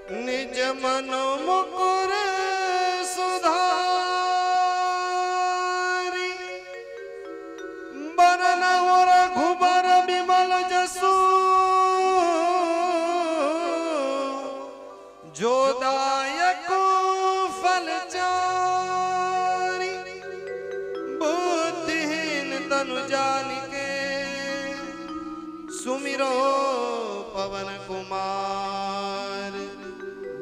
निज मन मुकुर सुधारी बरन रघुबर विमल जसु जो दायक फलचारी बुद्धिहीन तनु जानिके सुमिरो पवन कुमार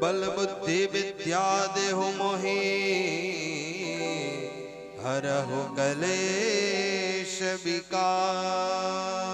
बल बुद्धि विद्या देहु मोहि हरहु कलेश विकार।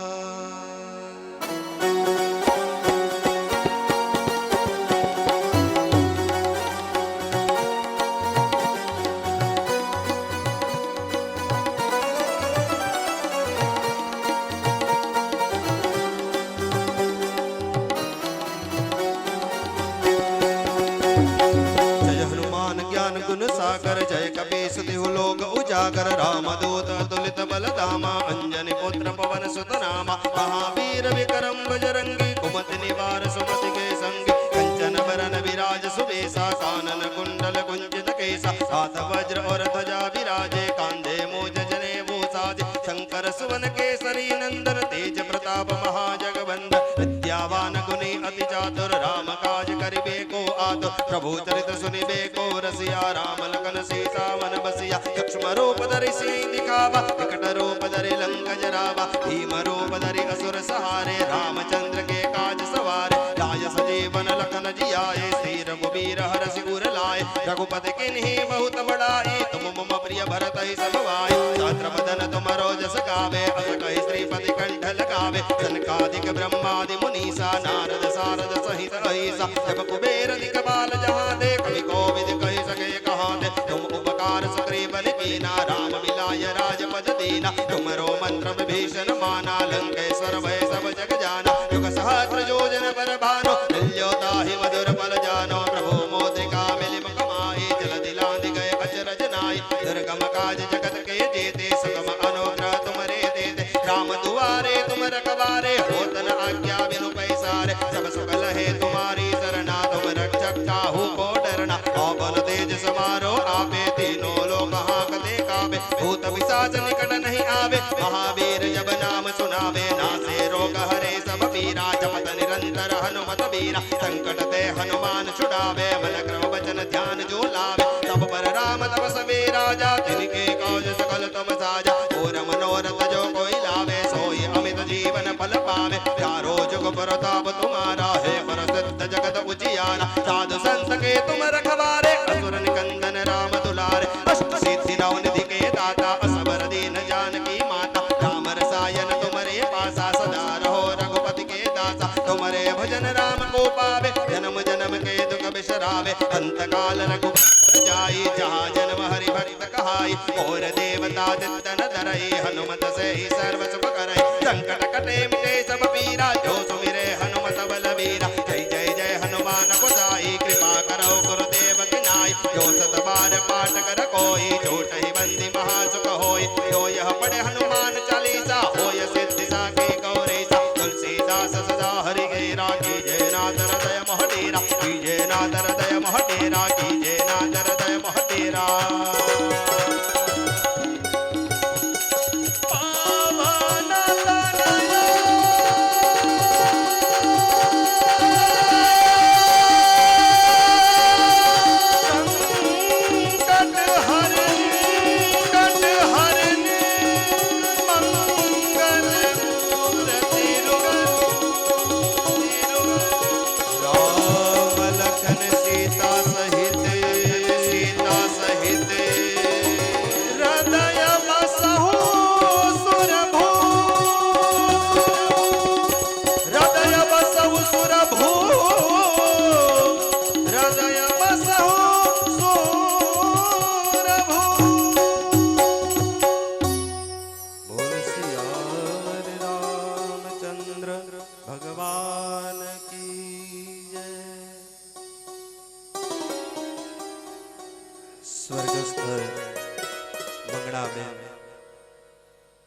गुण सागर जय कपीस तिहु लोक उजागर रामदूत तुलित बल धामा अंजनी पुत्र पवन सुत नामा महावीर विक्रम बजरंगी कुमति निवार सुमति के संगी कंचन बरन विराज सुबेसा कानन कुंडल कुंजित केसा हाथ वज्र और ध्वजा विराजे कांधे मूज जनेऊ साजे शंकर सुवन केसरी नंदन तेज प्रताप महाजगवंदन विद्यावान गुणी अति चातुर राम काज करिबे को आतुर प्रभु चरित सुनिबे को रसिया राम लखन सीता मन बसिया सूक्ष्म रूप धरि सिंह दिखावा विकट रूप धरि लंक जरावा भीम रूप धरि असुर सहारे रामचंद्र के काज सवारे लाय सजीवन लखन जियाए श्री रघुबीर हरषि उर लाए रघुपति किन्हीं बहुत बड़ाई तुम मम प्रिय भरत ही सब भाई छात्र बदन तुम रोजस गावे अस कहि श्रीपति कंठ लगावे सनकादिक ब्रह्मादि मुनीसा नारद सारद सहित अहिसा जब कुबेर दिखपाल जहाँ दे कवि कोविद कहि सके कहाँ दे तुम उपकार सुग्रीव बलि कीना राम मिलाय राजपद दीना तुमरो मंत्र विभीषण माना लंकेश्वर भय सब जग जाना युग सहस्र योजन पर भानो दिल्योताहि मधुर फल जानो प्रभु मोद्रिका मिलि मुख माहि जल दिलांधि गए अचरज नाहि दुर्गम काज जगत के जेते सुगम अनुग्रह तुमरे देते राम दुआरे तुम रखवारे होत न आज्ञा बिनु पैसारे सब सुख लहे तुम्हारी शरणा तुम रक्षक काहू को डरना पवन तेज समारो आपे तीनों लोक हांकते काबे भूत पिशाच निकट नहीं आवे महावीर जब नाम सुनावे नासे रोग हरे सब पीरा जपत निरंतर हनुमत बीरा संकट ते हनुमान छुड़ावे मन क्रम वचन ध्यान जो लावे सब पर राम तपस्वी राजा तिनके काज सकल तुम साजा और मनोरथ जो कोई लावे सोई अमित जीवन फल पावे चारों जुग प्रताप तुम्हारा है प्रसिद्ध जगत उजियारा साधु संत के तुम रखवारे असुर निकंदन राम दुलारे अष्ट सिद्धि नौ निधि के दाता असबर दीन जानकी माता राम रसायन तुम्हारे पासा सदा रहो रघुपति के दासा तुम्हारे भजन राम को पावे जन्म जन्म के दुख बिसरावे अंत काल रघुपति जाई जहाँ जन्म हरि भक्त कहाई और देवता दितन धरई हनुमत से ही सर्व सुख करई संकट कटे मिटे सब पीरा जो सुमिरे हनुमत बलबीरा जय जय जय हनुमान गोसाई कृपा करो गुरुदेव की नाई जो सत बार पाठ कर कोई झूठ ही बंदी महासुख होई जो यह पढ़े हनुमान चालीसा होय सिद्धि साखी गौरीसा तुलसीदास सदा हरि घेरा कीजय नाथ हृदय मोह डेरा कीजय नाथ हृदय मोह डेरा कीजय नाथ हृदय मोह डेरा।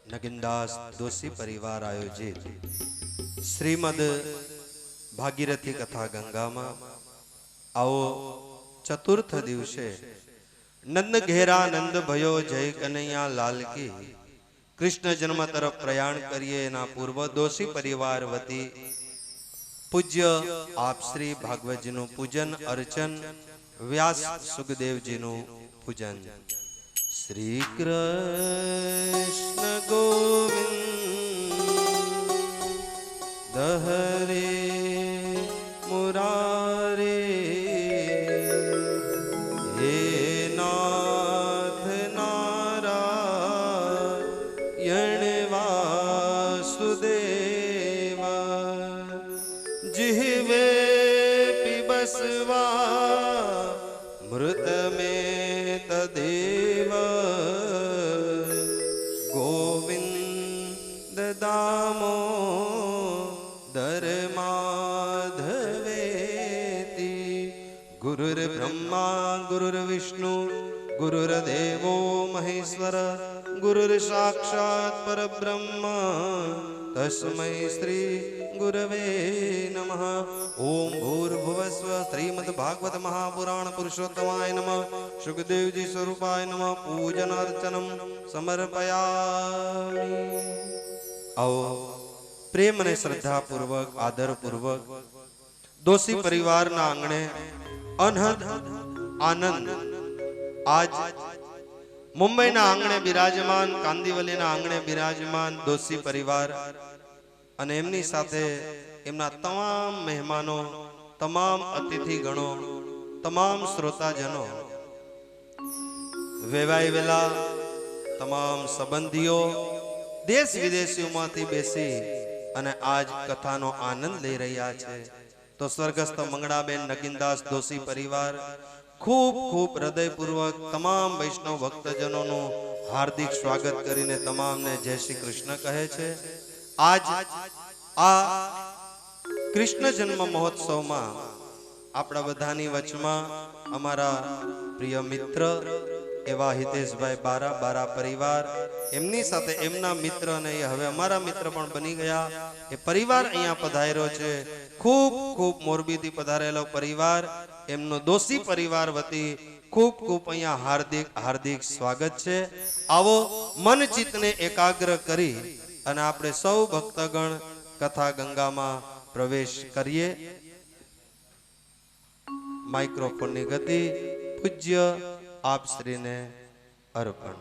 नगिनदास दोषी परिवार आयोजित श्रीमद भागीरथी कथा गंगा मां आओ चतुर्थ दिवसे नंद घेरा नंद भयो जय कन्हैया लाल की कृष्ण जन्म तरफ प्रयाण करिए ना पूर्व दोषी परिवार वती पूज्य आप श्री भागवत जी नु पूजन अर्चन व्यास सुखदेव जी नु पूजन। श्री कृष्ण गोविंद हरे मुरारे हे नाथ नारायण वासुदेव जिह्वे पिबस्वा मृत में तदेव गोविंद दामो दर माधवेति गुरुर्ब्रह्मा गुरुर्विष्णु गुरुर्देवो महेश्वर गुरुर्साक्षात् परब्रह्म तस्मै श्री गुरवे नमः। ओम भूर्भुवस्व श्रीमद्भागवत महापुराण पुरुषोत्तमाय नमः। सुखदेव जी स्वरूपाय नमः। पूजन अर्चनम समर्पयामि। आओ प्रेम ने श्रद्धा पूर्वक आदर पूर्वक दोषी परिवार ना आंगणे अनहद आनंद आज मुंबई ना आंगणे विराजमान कांदीवली ना आंगणे विराजमान दोषी परिवार અને એમની સાથે એમના તમામ મહેમાનો તમામ અતિથિ ગણો તમામ શ્રોતાજનો વેવાઈ વેલા તમામ સંબંધીઓ દેશ વિદેશીઓમાંથી બેસી અને આજ કથાનો આનંદ લઈ રહ્યા છે તો સ્વર્ગસ્થ મંગળાબેન નગીનદાસ દોશી પરિવાર ખૂબ ખૂબ હૃદયપૂર્વક તમામ વૈષ્ણવ ભક્તજનોનું હાર્દિક સ્વાગત કરીને તમામને જય શ્રી કૃષ્ણ કહે છે। आज आ कृष्ण जन्म महोत्सव में आपड़ा बधानी वचमा अमारा प्रिय मित्र एवा हितेश भाई बारा बारा परिवार एमनी साथे एमना मित्र ने हवे अमारा मित्र पण बनी गया ए परिवार अहींया पधार्यो छे। खूब खूब मोरबी थी पधारेलो परिवार एमनो दोषी परिवार वती खूब खूब अहींया हार्दिक हार्दिक स्वागत छे। आवो मन चित्त ने एकाग्र करी અને આપણે સૌ ભક્તગણ કથા ગંગામાં પ્રવેશ કરીએ। માઇક્રોફોનની ગતિ પૂજ્ય આપ શ્રીને અર્પણ।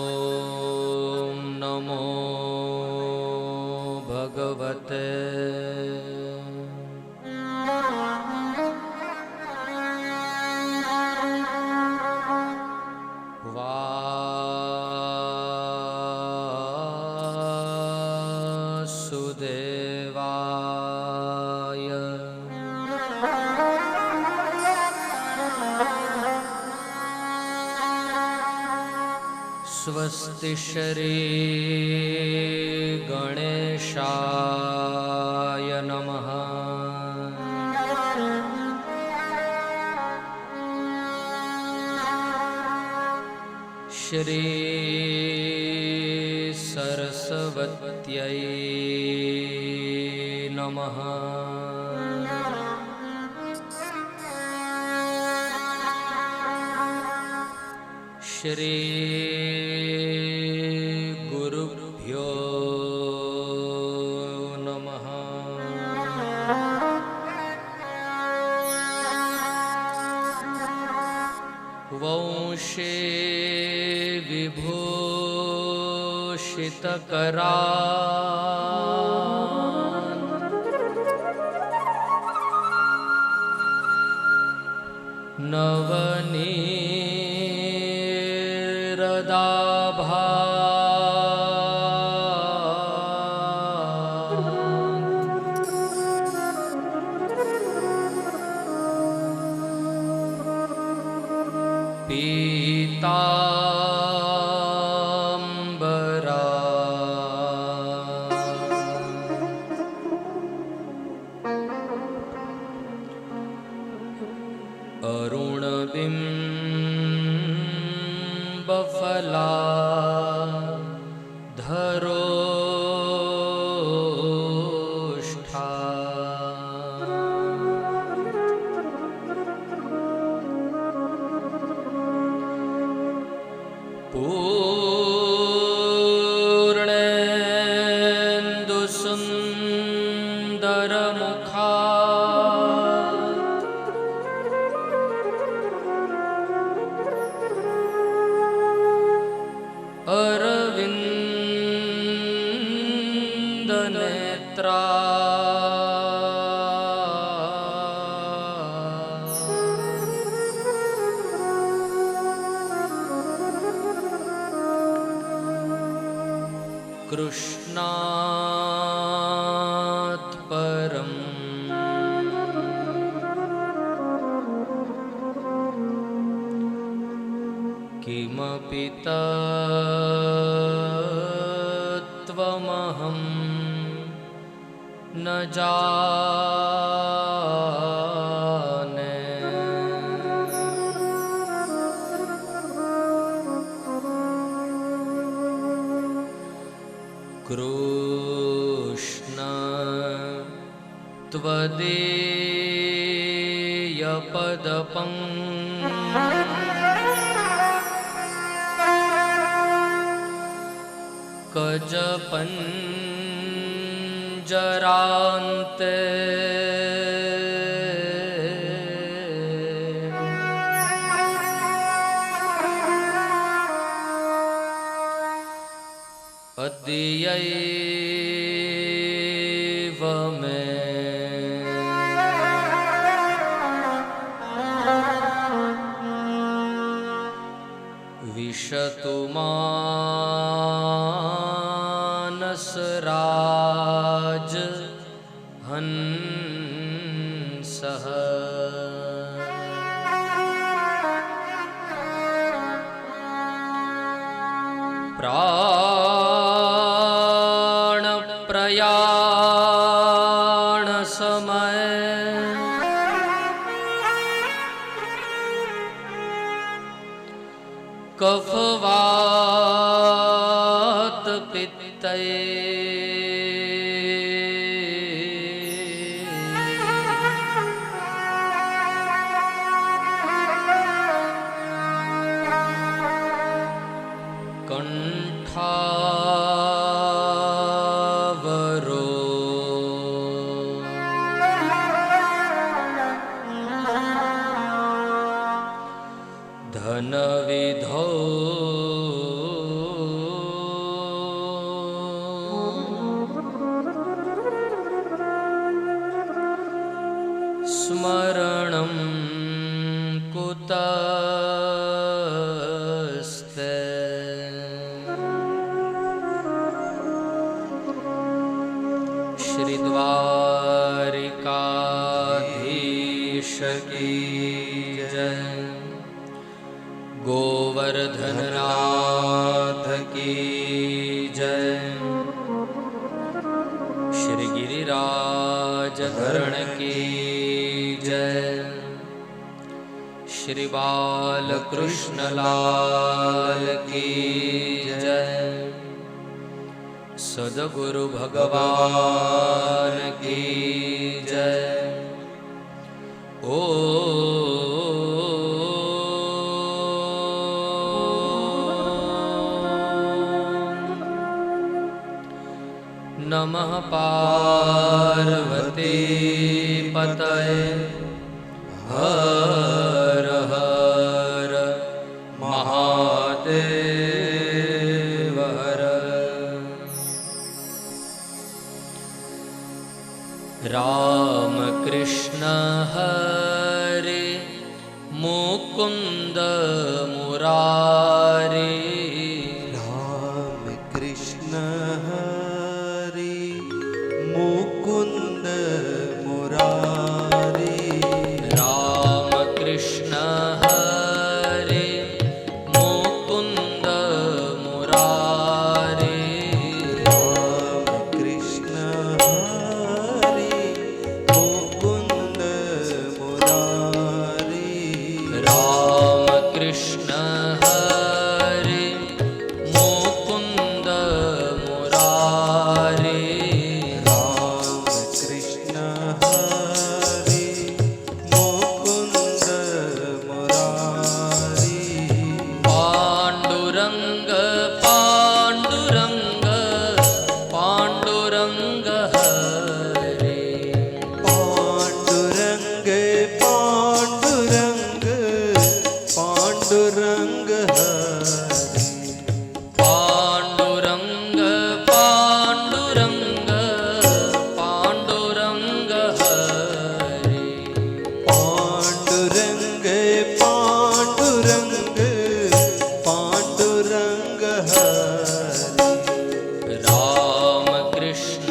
ओम नमो भगवते वासुदेवाय। स्वस्ति श्री गणेशाय नमः। श्री सरस्वत्यै नमः। श्री गुरुभ्यो नमः। वंशे विभूषितकरा नवनीरदाभा कमला धरोष्ठा पूर्णेन्दु सुंदर मुखा अरविंद नेत्रा कृष्णात् परं किमपि तत्त्वमहं न जाने। कृष्ण त्वदीयपदपङ्कजपञ्जरान्ते अद्यैव मे विशतु मानसराज हंसः। प्राणप्रयाण समय कफवात पित्तये कंठावरो धनविधौ स्मरणं कुतस्ते। श्री द्वारिकाधीश की जय, गोवर्धननाथ की जय, श्री गिरिराज धरण की जय, श्री बालकृष्ण लाल की जय, सद्गुरु भगवान की जय। ओ नमः पार्वती पतये हर हर महादेव हर। राम कृष्ण हरे मुकुंद मुरारी, राम कृष्ण हरे मुकुंद मुरारी, राम कृष्ण हरे मुकुंद मुरारी, राम कृष्ण हरे मुकुंद मुरारी, राम कृष्ण हरे पाण्डुरङ्ग हरे पाण्डुरङ्ग पाण्डुरङ्ग पाण्डुरङ्ग हरे पाण्डुरङ्ग पाण्डुरङ्ग पाण्डुरङ्ग हरे पाण्डुरङ्ग पाण्डुरङ्ग पाण्डुरङ्ग हरे राम कृष्ण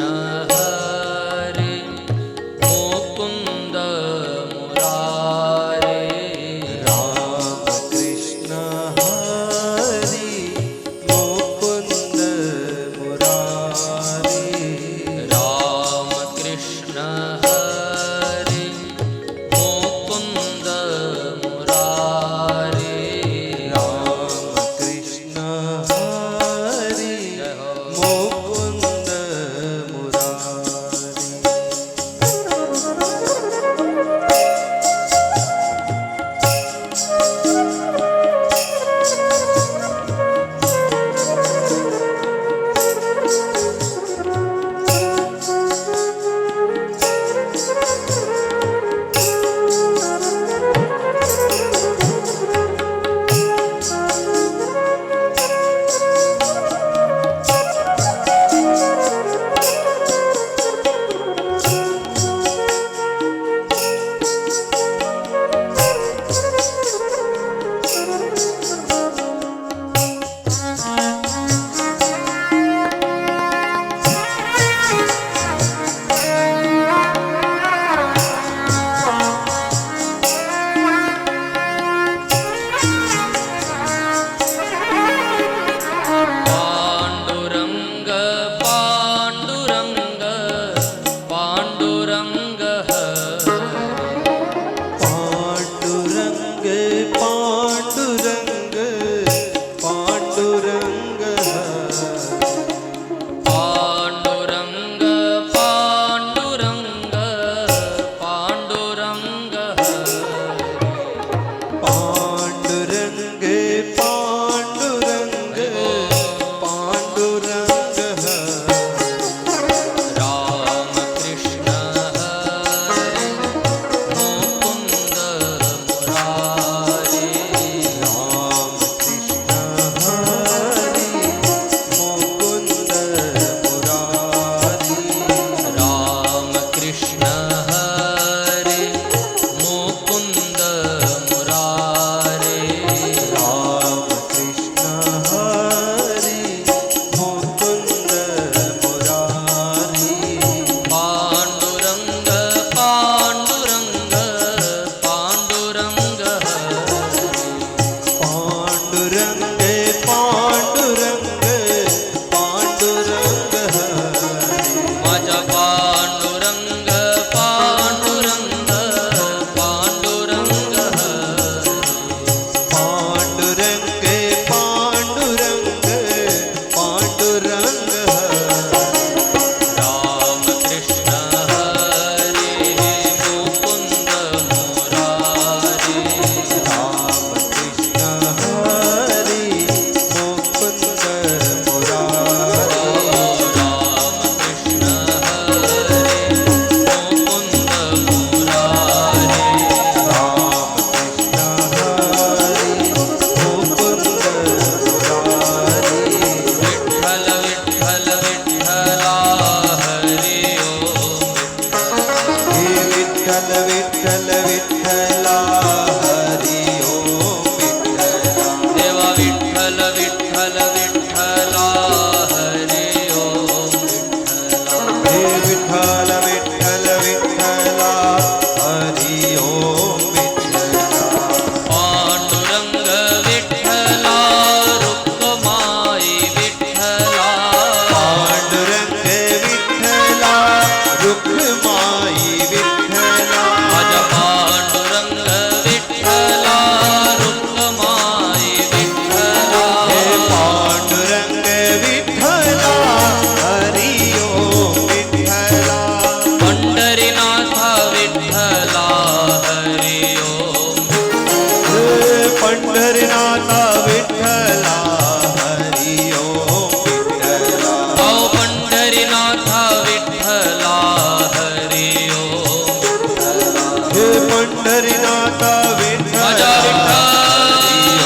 पंढरीनाथ विठ्ठल माझा विठ्ठल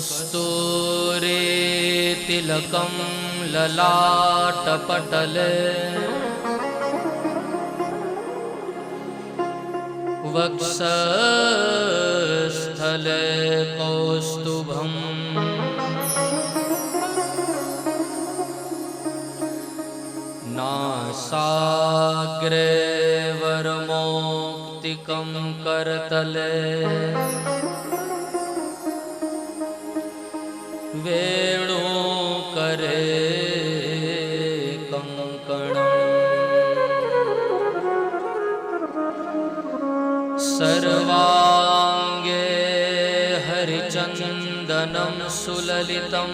कस्तूरी तिलकं ललाटपटले वक्षस्थले कौस्तुभम् नासाग्रे वरमौक्तिकं करतले वेणुकरे कंकणम् सर्वांगे हरिचन्दनं सुललितम्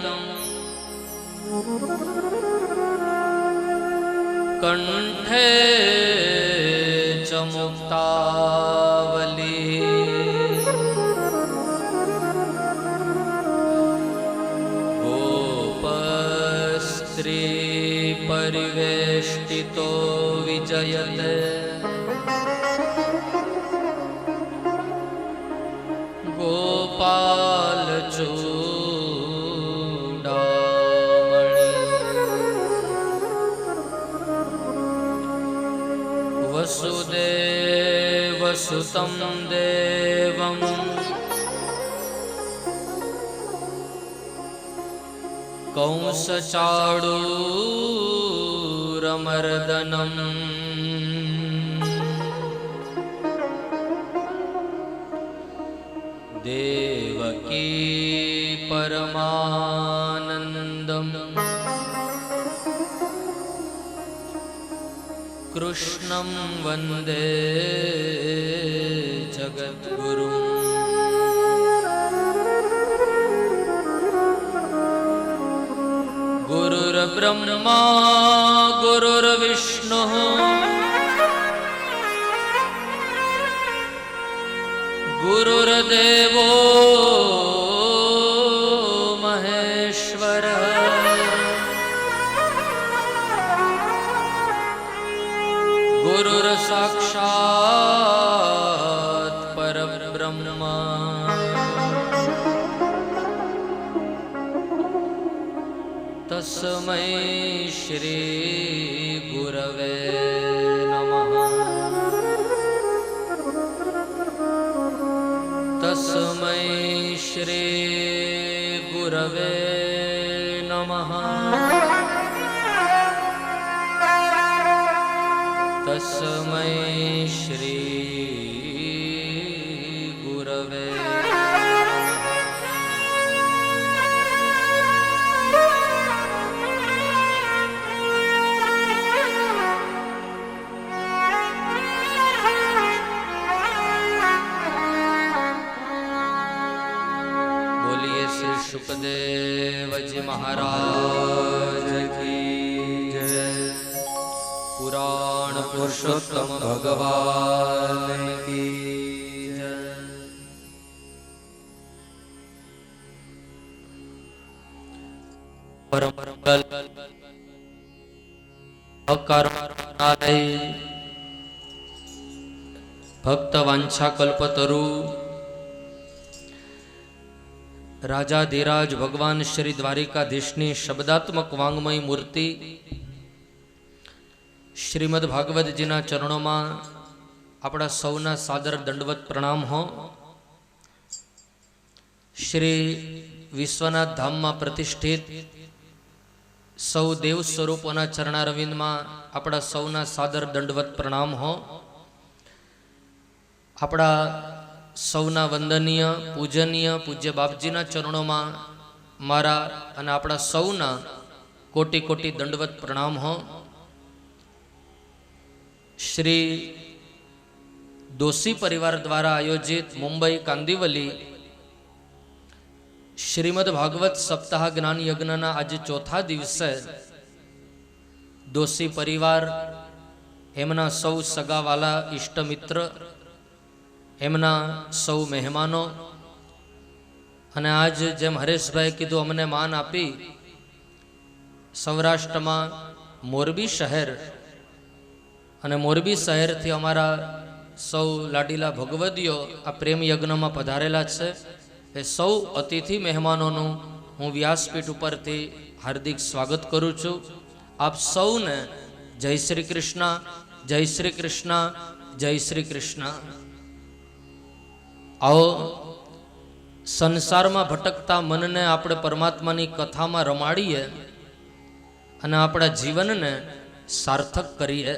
कंठे च मुक्तावली गोपस्त्री परिवेष्टितो विजयते गोपालचूडामणि वसुदेवसुतं देवं कंसचाडूरमर्दनम् देवकी परमानन्दम् कृष्णं वन्दे जगद्गुरुम् गुरुर्ब्रह्मा गुरुर्विष्णुः गुरुर्देवो महेश्वरः गुरुर्साक्षात् परब्रह्म तस्मै श्री गुरवे नमः तस्मै श्री गुरवे नमः तस्मै श्री गुरवे सुखदेव जी महाराज की जय। पुराण पुरुषोत्तम भगवान की जय। પરમ અકારણાલય ભક્ત વાંછા કલ્પતરુ રાજાધિરાજ ભગવાન શ્રી દ્વારિકાધીશની શબ્દાત્મક વાંગમય મૂર્તિ શ્રીમદ ભાગવતજીના ચરણોમાં આપણા સૌના સાદર દંડવત પ્રણામ હો. શ્રી વિશ્વનાથ ધામમાં પ્રતિષ્ઠિત સૌ દેવ સ્વરૂપોના ચરણારવિંદમાં આપણા સૌના સાદર દંડવત પ્રણામ હો. આપણા સૌના વંદનીય પૂજનીય પૂજ્ય બાપજીના ચરણોમાં મારા અને આપણા સૌના કોટી કોટી દંડવત પ્રણામ હો. શ્રી દોશી પરિવાર દ્વારા આયોજિત મુંબઈ કાંદિવલી શ્રીમદ ભાગવત સપ્તાહ જ્ઞાન યજ્ઞના આજે ચોથા દિવસે દોશી પરિવાર, એમના સૌ સગાવાલા ઇષ્ટમિત્ર, એમના સૌ મહેમાનો અને આજ જેમ હરેશભાઈ કીધું અમને માન આપી સૌરાષ્ટ્રમાં મોરબી શહેર અને મોરબી શહેરથી અમારા સૌ લાડીલા ભગવદીઓ આ પ્રેમ યજ્ઞમાં પધારેલા છે. એ સૌ અતિથિ મહેમાનોનું હું વ્યાસપીઠ ઉપરથી હાર્દિક સ્વાગત કરું છું. આપ સૌને જય શ્રી કૃષ્ણ, જય શ્રી કૃષ્ણ, જય શ્રી કૃષ્ણ. આવો સંસારમાં ભટકતા મનને આપણે પરમાત્માની કથામાં રમાડીએ અને આપણા જીવનને સાર્થક કરીએ.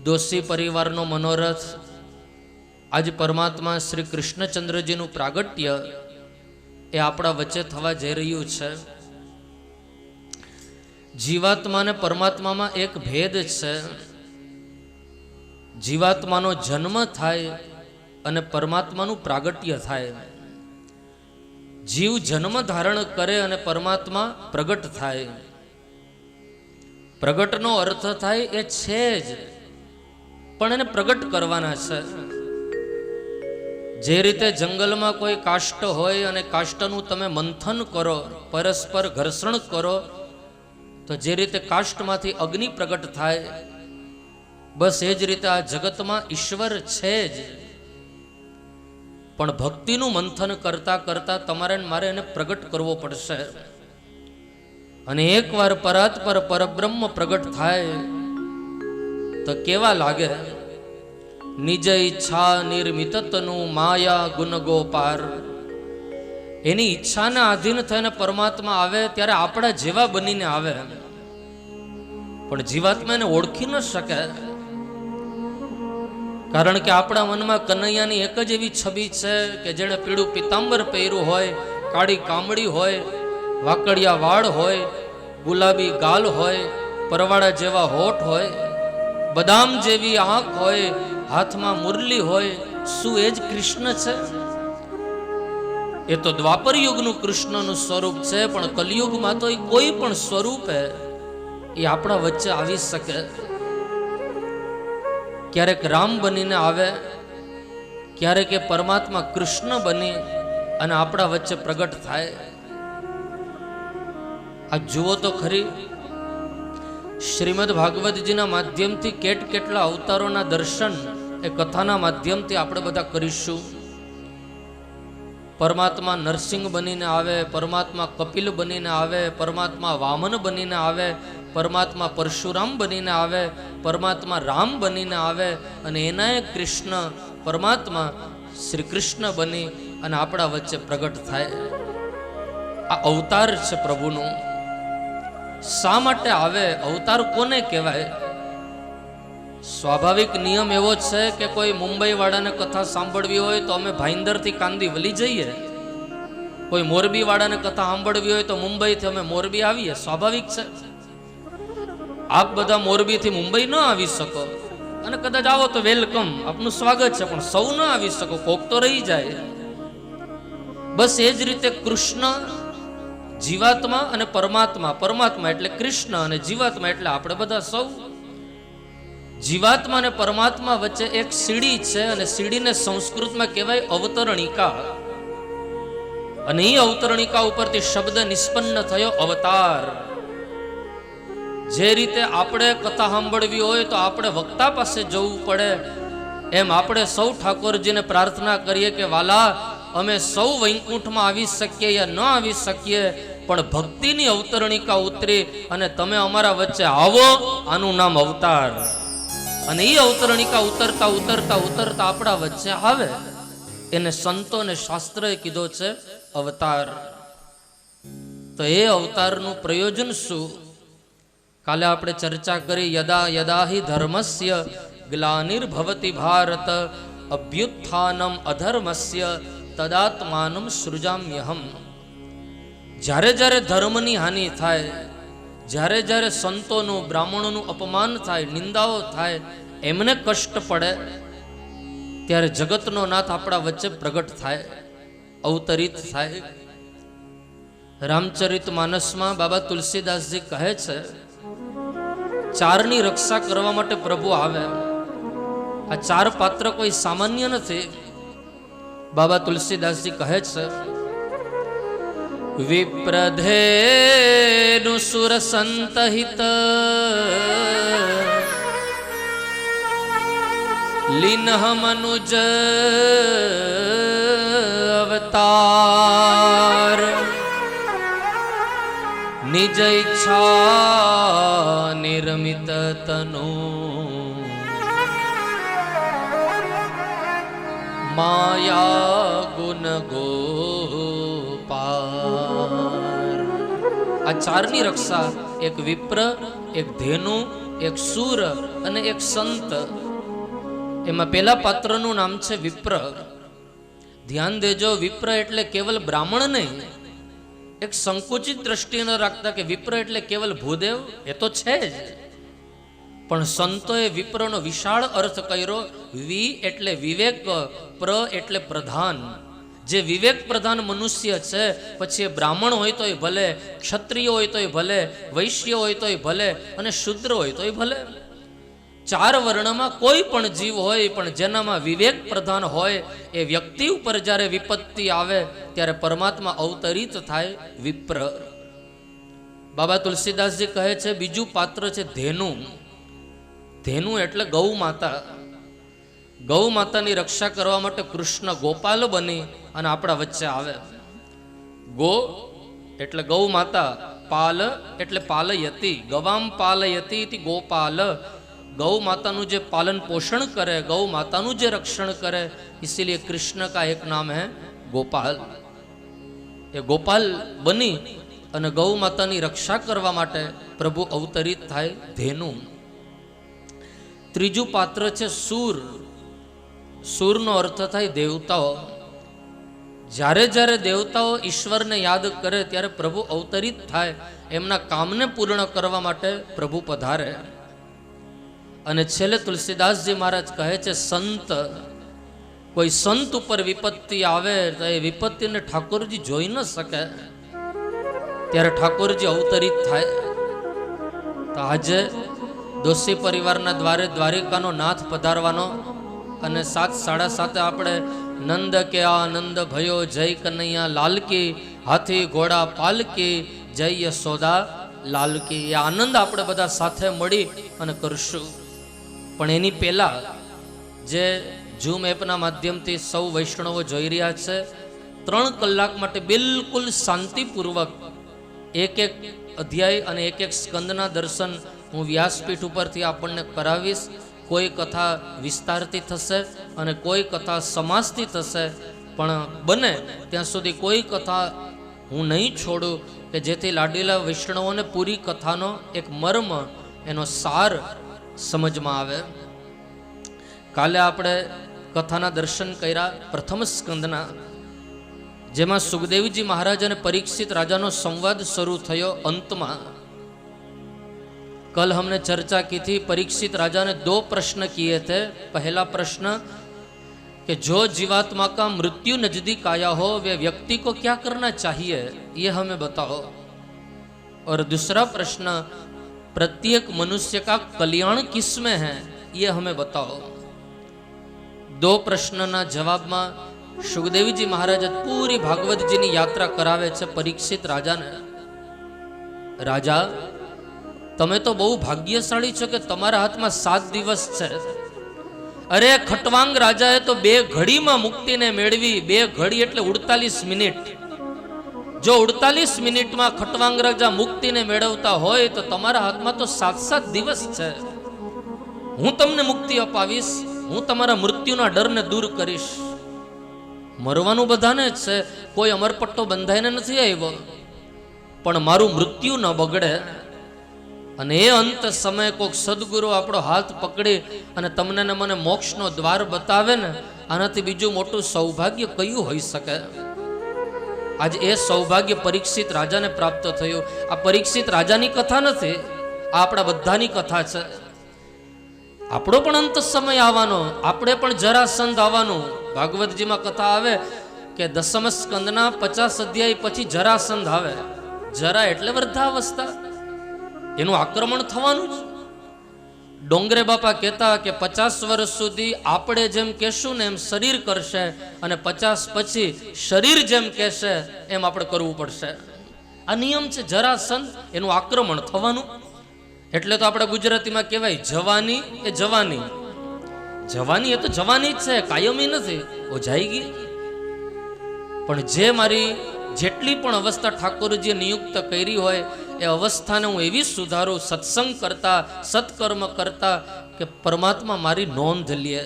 દોશી પરિવારનો મનોરથ આજ પરમાત્મા શ્રી કૃષ્ણચંદ્રજીનું પ્રાગટ્ય એ આપણા વચ્ચે થવા જઈ રહ્યું છે. જીવાત્મા અને પરમાત્મામાં એક ભેદ છે. જીવાત્માનો જન્મ થાય અને પરમાત્માનું પ્રાગટ્ય થાય. જીવ જન્મ ધારણ કરે અને પરમાત્મા પ્રગટ થાય. પ્રગટનો અર્થ થાય એ છે જ, પણ એને પ્રગટ કરવાના છે. જે રીતે જંગલમાં કોઈ કાષ્ટ હોય અને કાષ્ટનું તમે મંથન કરો, પરસ્પર ઘર્ષણ કરો, તો જે રીતે કાષ્ટમાંથી અગ્નિ પ્રગટ થાય, બસ એ જ રીતે આ જગતમાં ઈશ્વર છે જ. પણ ભક્તિનું મંથન કરતા કરતા તમારે મારે એને પ્રગટ કરવો પડશે. અને એકવાર પરાત્પર પરબ્રહ્મ પ્રગટ થાય તો કેવા લાગે? નિજ ઈચ્છા નિર્મિતતનું માયા ગુણ ગોપાર. એની ઈચ્છાને આધીન થઈને પરમાત્મા આવે ત્યારે આપણા જેવા બનીને આવે, પણ જીવાત્મા એને ઓળખી ન શકે. કારણ કે આપણા મનમાં કનૈયાની એક જ એવી છબી છે કે જેણે પીળું પિતાંબર પહેર્યું હોય, કાળી કામળી હોય, વાકડિયા વાળ હોય, ગુલાબી ગાલ હોય, પરવાળા જેવા હોઠ હોય, બદામ જેવી આંખ હોય, હાથમાં મુરલી હોય. શું એ જ કૃષ્ણ છે? એ તો દ્વાપર યુગનું કૃષ્ણનું સ્વરૂપ છે, પણ કલિયુગમાં તો એ કોઈ પણ સ્વરૂપે એ આપણા વચ્ચે આવી શકે. ક્યારેક રામ બનીને આવે, ક્યારેક એ પરમાત્મા કૃષ્ણ બની અને આપણા વચ્ચે પ્રગટ થાય. આ જુઓ તો ખરી, શ્રીમદ ભાગવતજીના માધ્યમથી કેટલા અવતારોના દર્શન એ કથાના માધ્યમથી આપણે બધા કરીશું. પરમાત્મા નરસિંહ બનીને આવે, પરમાત્મા કપિલ બનીને આવે, પરમાત્મા વામન બનીને આવે, પરમાત્મા પરશુરામ બનીને આવે, પરમાત્મા રામ બનીને આવે અને એના કૃષ્ણ પરમાત્મા શ્રી કૃષ્ણ બની અને આપણા વચ્ચે પ્રગટ થાય. આ અવતાર છે પ્રભુનું. શા માટે આવે? અવતાર કોને કહેવાય? સ્વાભાવિક નિયમ એવો છે કે કોઈ મુંબઈ વાળાને કથા સાંભળવી હોય તો અમે ભાઈંદરથી કાંદિવલી જઈએ, કોઈ મોરબી વાળાને કથા સાંભળવી હોય તો મુંબઈથી અમે મોરબી આવીએ. સ્વાભાવિક છે. આપ બધા મોરબીથી મુંબઈ ન આવી શકો, અને કદાચ આવો તો વેલકમ, આપનું સ્વાગત છે, પણ સૌ ન આવી શકો, કોક તો રહી જાય. બસ એ જ રીતે કૃષ્ણ જીવાત્મા અને પરમાત્મા, પરમાત્મા એટલે કૃષ્ણ અને જીવાત્મા એટલે આપણે બધા સૌ. જીવાત્મા અને પરમાત્મા વચ્ચે એક સીડી છે અને સીડીને સંસ્કૃતમાં કહેવાય અવતરણિકા. અને એ અવતરણિકા ઉપરથી શબ્દ નિષ્પન્ન થયો અવતાર. જે રીતે આપણે કથા સાંભળવી હોય તો આપણે વક્તા પાસે જવું પડે, એમ આપણે સૌ ઠાકોરજીને પ્રાર્થના કરીએ કે વાલા, અમે સૌ વૈકુંઠમાં આવી શકીએ યા ન આવી શકીએ, પણ ભક્તિની અવતરણિકા ઉતરી અને તમે અમારા વચ્ચે આવો, આનું નામ અવતાર. અને એ અવતરણિકા ઉતરતા ઉતરતા ઉતરતા આપણા વચ્ચે આવે, એને સંતો અને શાસ્ત્રએ કીધો છે અવતાર. તો એ અવતારનું પ્રયોજન શું? કાલે આપણે ચર્ચા કરી, યદા યદા હિ ધર્મસ્ય ગ્લાનિર્ભવતિ ભારત અભ્યુત્થાનમ અધર્મસ્ય તદાત્માનમ સૃજામ્યહમ. જ્યારે જ્યારે ધર્મની હાનિ થાય, જ્યારે જ્યારે સંતોનું બ્રાહ્મણોનું અપમાન થાય, નિંદાઓ થાય, એમને કષ્ટ પડે, ત્યારે જગતનો નાથ આપણા વચ્ચે પ્રગટ થાય, અવતરિત થાય. રામચરિત માનસમાં બાબા તુલસીદાસજી કહે છે, ચારની રક્ષા કરવા માટે પ્રભુ આવે. આ ચાર પાત્ર કોઈ સામાન્ય નથી. બાબા તુલસીદાસજી કહે છે, વિપ્રધેનુ સુર સંતહિત લીનહ મનુજ અવતાર નિજ ઈચ્છા નિર્મિત તનુ માયા ગુણ ગોપાર. આ ચારની રક્ષા, એક વિપ્ર, એક ધેનુ, એક સૂર અને એક સંત. એમાં પેલા પાત્રનું નામ છે વિપ્ર. ધ્યાન દેજો, વિપ્ર એટલે કેવલ બ્રાહ્મણ નહીં. એક સંકુચિત દ્રષ્ટિ ન રાખતા કે વિપ્ર એટલે કેવલ ભૂદેવ, એ તો છે જ, પણ સંતોએ વિપ્રનો વિશાળ અર્થ કર્યો. વિ એટલે વિવેક, પ્ર એટલે પ્રધાન. જે વિવેક પ્રધાન મનુષ્ય છે, પછી એ બ્રાહ્મણ હોય તોય ભલે, ક્ષત્રિય હોય તોય ભલે, વૈશ્ય હોય તોય ભલે, અને શુદ્ર હોય તોય ભલે. ચાર વર્ણમાં કોઈ પણ જીવ હોય, પણ જેનામાં વિવેક પ્રધાન હોય, એ વ્યક્તિ ઉપર જ્યારે વિપત્તિ આવે ત્યારે પરમાત્મા અવતરિત થાય, વિપ્ર. બાબા તુલસીદાસજી કહે છે, બીજું પાત્ર છે ધેનુ. ધેનુ એટલે ગૌ માતા. ગૌ માતાની રક્ષા કરવા માટે કૃષ્ણ ગોપાલ બની અને આપણા વચ્ચે આવે. ગો એટલે ગૌ માતા, પાલ એટલે પાલયતી, ગવામ પાલયતી ઇતિ ગોપાલ. ગૌ માતાનું જે પાલન પોષણ કરે, ગૌ માતાનું જે રક્ષણ કરે, इसीलिए कृष्ण का एक नाम है गोपाल. એ ગોપાલ બની અને ગૌ માતાની રક્ષા કરવા માટે પ્રભુ અવતરિત થાય, ધેનુ. ત્રીજું પાત્ર છે સૂર. સૂરનો અર્થ થાય દેવતાઓ. જ્યારે જ્યારે દેવતાઓ ઈશ્વરને યાદ કરે ત્યારે પ્રભુ અવતરિત થાય, એમના કામને પૂર્ણ કરવા માટે પ્રભુ પધારે. અને છેલ્લે તુલસીદાસજી મહારાજ કહે છે, સંત. કોઈ સંત ઉપર વિપત્તિ આવે તો એ વિપત્તિને ઠાકોરજી જોઈ ન શકે, ત્યારે ઠાકોરજી અવતરિત થાય. તો આજે દોશી પરિવારના દ્વારે દ્વારિકાનો નાથ પધારવાનો, અને 7:30 આપણે નંદ કે આનંદ ભયો જય કનૈયા લાલકી, હાથી ઘોડા પાલકી, જય યશોદા લાલકી. એ આનંદ આપણે બધા સાથે મળી અને કરશું. પણ એની પહેલા જે ઝૂમ એપના માધ્યમથી સૌ વૈષ્ણવો જોઈ રહ્યા છે, 3 કલાક માટે બિલકુલ શાંતિપૂર્વક એક એક અધ્યાય અને એક એક સ્કંદના દર્શન હું વ્યાસપીઠ ઉપરથી આપણને કરાવીશ. કોઈ કથા વિસ્તારથી થશે અને કોઈ કથા સમાસથી થશે, પણ બને ત્યાં સુધી કોઈ કથા હું નહીં છોડું કે જેથી લાડીલા વૈષ્ણવોને પૂરી કથાનો એક મર્મ, એનો સાર સમજમાં આવે. કાલે આપણે કથાના દર્શન કર્યા પ્રથમ સ્કંદના, જેમાં સુખદેવજી મહારાજ અને પરીક્ષિત રાજાનો સંવાદ શરૂ થયો. अंतમાં कल हमने चर्चा की थी, परीक्षित राजा ने 2 प्रश्न किए थे. पहला प्रश्न कि जो जीवात्मा का मृत्यु नजदीक आया हो वे व्यक्ति को क्या करना चाहिए, ये हमें बताओ. और दूसरा प्रश्न, प्रत्येक मनुष्य का कल्याण किसमें है, ये हमें बताओ. 2 प्रश्नना जवाबમાં સુખદેવજી મહારાજ પૂરી ભાગવતજીની યાત્રા કરાવે છે પરીક્ષિત રાજાને. રાજા, તમે તો બહુ ભાગ્યશાળી છો કે તમારા હાથમાં 7 દિવસ છે. અરે ખટવાંગ રાજાએ તો 2 ઘડીમાં મુક્તિને મેળવી. 2 ઘડી એટલે 48 મિનિટ. જો 48 મિનિટમાં ખટવાંગ રાજા મુક્તિને મેળવતા હોય તો તમારા હાથમાં તો 7 દિવસ છે. હું તમને મુક્તિ અપાવીશ, હું તમારા મૃત્યુના ડરને દૂર કરીશ. મરવાનું બધાને જ છે, કોઈ અમરપટ્ટો બંધાઈને નથી આવ્યો, પણ મારું મૃત્યુ ન બગડે. અને એ અંત સમયે કોઈક સદગુરુ આપણો હાથ પકડી અને તમને ને મને મોક્ષનો દ્વાર બતાવે ને, આનાથી બીજું મોટું સૌભાગ્ય કયું હોઈ શકે? આજે એ સૌભાગ્ય પરીક્ષિત રાજાને પ્રાપ્ત થયું. આ પરીક્ષિત રાજાની કથા નથી, આ આપણા બધાની કથા છે. આપણો પણ અંત સમય આવવાનો, આપણે પણ જરાસંધ આવવાનું. ભાગવતજીમાં કથા આવે કે 10મ સ્કંદના 50 અધ્યાય પછી જરાસંધ આવે. જરા એટલે વૃદ્ધાવસ્થા, એનું આક્રમણ થવાનું જ. ડોંગરે બાપા કહેતા કે 50 વર્ષ સુધી આપણે જેમ કહેશું ને એમ શરીર કરશે, અને 50 પછી શરીર જેમ કહેશે એમ આપણે કરવું પડશે. આ નિયમ છે. જરાસંધ, એનું આક્રમણ થવાનું. એટલે તો આપણે ગુજરાતીમાં કહેવાય જવાની એ જવાની. જવાની એ તો જવાની જ છે, કાયમી નથી. ઓ જાય ગઈ. પણ જે મારી જેટલી પણ અવસ્થા ઠાકોરજીએ નિયુક્ત કરી હોય એ અવસ્થાને હું એવી સુધારું, સત્સંગ કરતા, સત્કર્મ કરતા કે પરમાત્મા મારી નોંધ લે.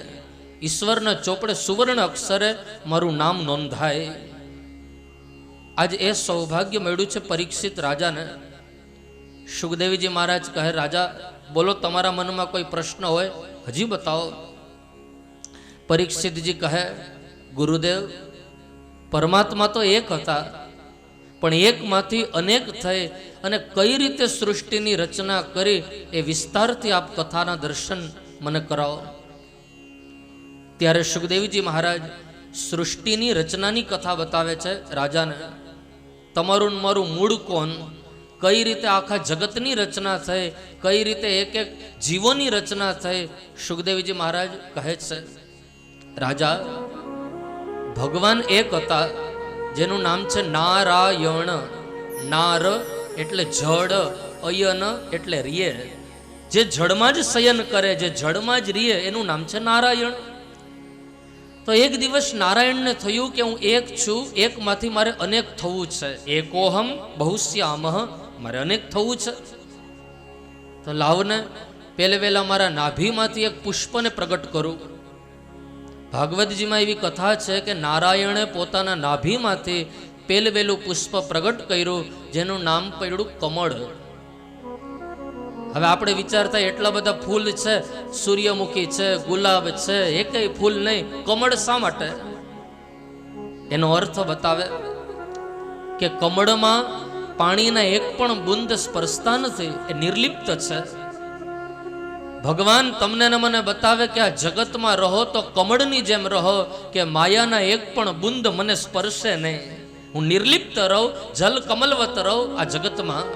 ઈશ્વરના ચોપડે સુવર્ણ અક્ષરે મારું નામ નોંધાય. આજ એ સૌભાગ્ય મળ્યું છે પરીક્ષિત રાજાને. સુખદેવજી મહારાજ કહે, રાજા બોલો, તમારા મનમાં કોઈ પ્રશ્ન હોય હજી બતાવો. પરીક્ષિતજી કહે, ગુરુદેવ, પરમાત્મા તો એક હતા, પણ એકમાંથી અનેક થઈ અને કઈ રીતે સૃષ્ટિની રચના કરી એ વિસ્તારથી આપ કથાના દર્શન મને કરાવો. ત્યારે સુખદેવજી મહારાજ સૃષ્ટિની રચનાની કથા બતાવે છે રાજાને. તમારું મારું મૂળ કોણ, કઈ રીતે આખા જગતની રચના થઈ, કઈ રીતે એક એક જીવોની રચના થઈ, સુખદેવજી મહારાજ કહે છે, રાજા, ભગવાન એક હતા જેનું નામ છે નારાયણ. નાર એટલે જળ, અયન એટલે રિયે. જે જળમાં જ શયન કરે, જે જળમાં જ રિયે, એનું નામ છે નારાયણ. તો એક દિવસ નારાયણને થયું કે હું એક છું, એકમાંથી મારે અનેક થવું છે. એકોહમ બહુશ્યામહ, મારે અનેક થવું છે. તો લાવને પહેલે વહેલા મારા નાભીમાંથી એક પુષ્પને પ્રગટ કરું. ભાગવતજીમાં એવી કથા છે કે નારાયણે પોતાના નાભીમાંથી પહેલું પુષ્પ પ્રગટ કર્યું, જેનું નામ પડ્યું કમળ. હવે આપણે વિચારતા એટલા બધા ફૂલ છે, સૂર્યમુખી છે, ગુલાબ છે, એકેય ફૂલ નહીં, કમળ શા માટે? એનો અર્થ બતાવે કે કમળમાં પાણીના એક પણ બુંદ સ્પર્શતા નથી, એ નિર્લિપ્ત છે. ભગવાન તમને ને મને બતાવે કે આ જગતમાં રહો તો કમળની જેમ રહો, કે માયાના એક પણ બુંદ મને સ્પર્શે નહીં. હું નિર્લિપ્ત રહું, જલ કમલવત રહું આ જગતમાં.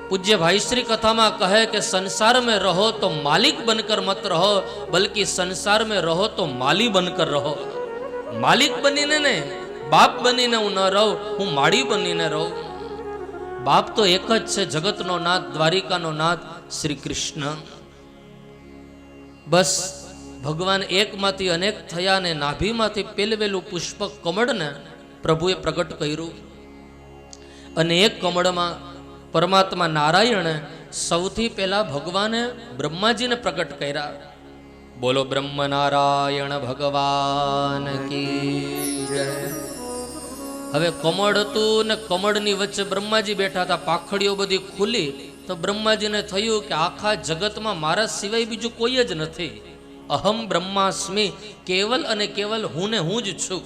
પૂજ્ય ભાઈશ્રી કથામાં કહે કે સંસાર में रहो तो मालिक बनकर मत रहो, बल्कि संसार में रहो तो माली बनकर रहो. मालिक બનીને ને બાપ બનીને હું ન રહું, હું માળી બનીને રહું. બાપ તો એક જ છે, જગતનો નાથ, દ્વારિકાનો નાથ શ્રી કૃષ્ણ. બસ ભગવાન એકમાંથી અનેક થયા ને નાભીમાંથી પહેલું પુષ્પ કમળને પ્રભુએ પ્રગટ કર્યું. અને એક કમળમાં પરમાત્મા નારાયણે સૌથી પહેલા ભગવાને બ્રહ્માજીને પ્રગટ કર્યા. બોલો બ્રહ્મ નારાયણ ભગવાન કી જય. હવે કમળ હતું ને કમળની વચ્ચે બ્રહ્માજી બેઠા હતા. પાખડીઓ બધી ખુલી તો બ્રહ્માજીને થયું કે આખા જગતમાં મારા સિવાય બીજું કોઈ જ નથી. અહમ બ્રહ્માસ્મિ, કેવલ અને કેવલ હું ને હું જ છું.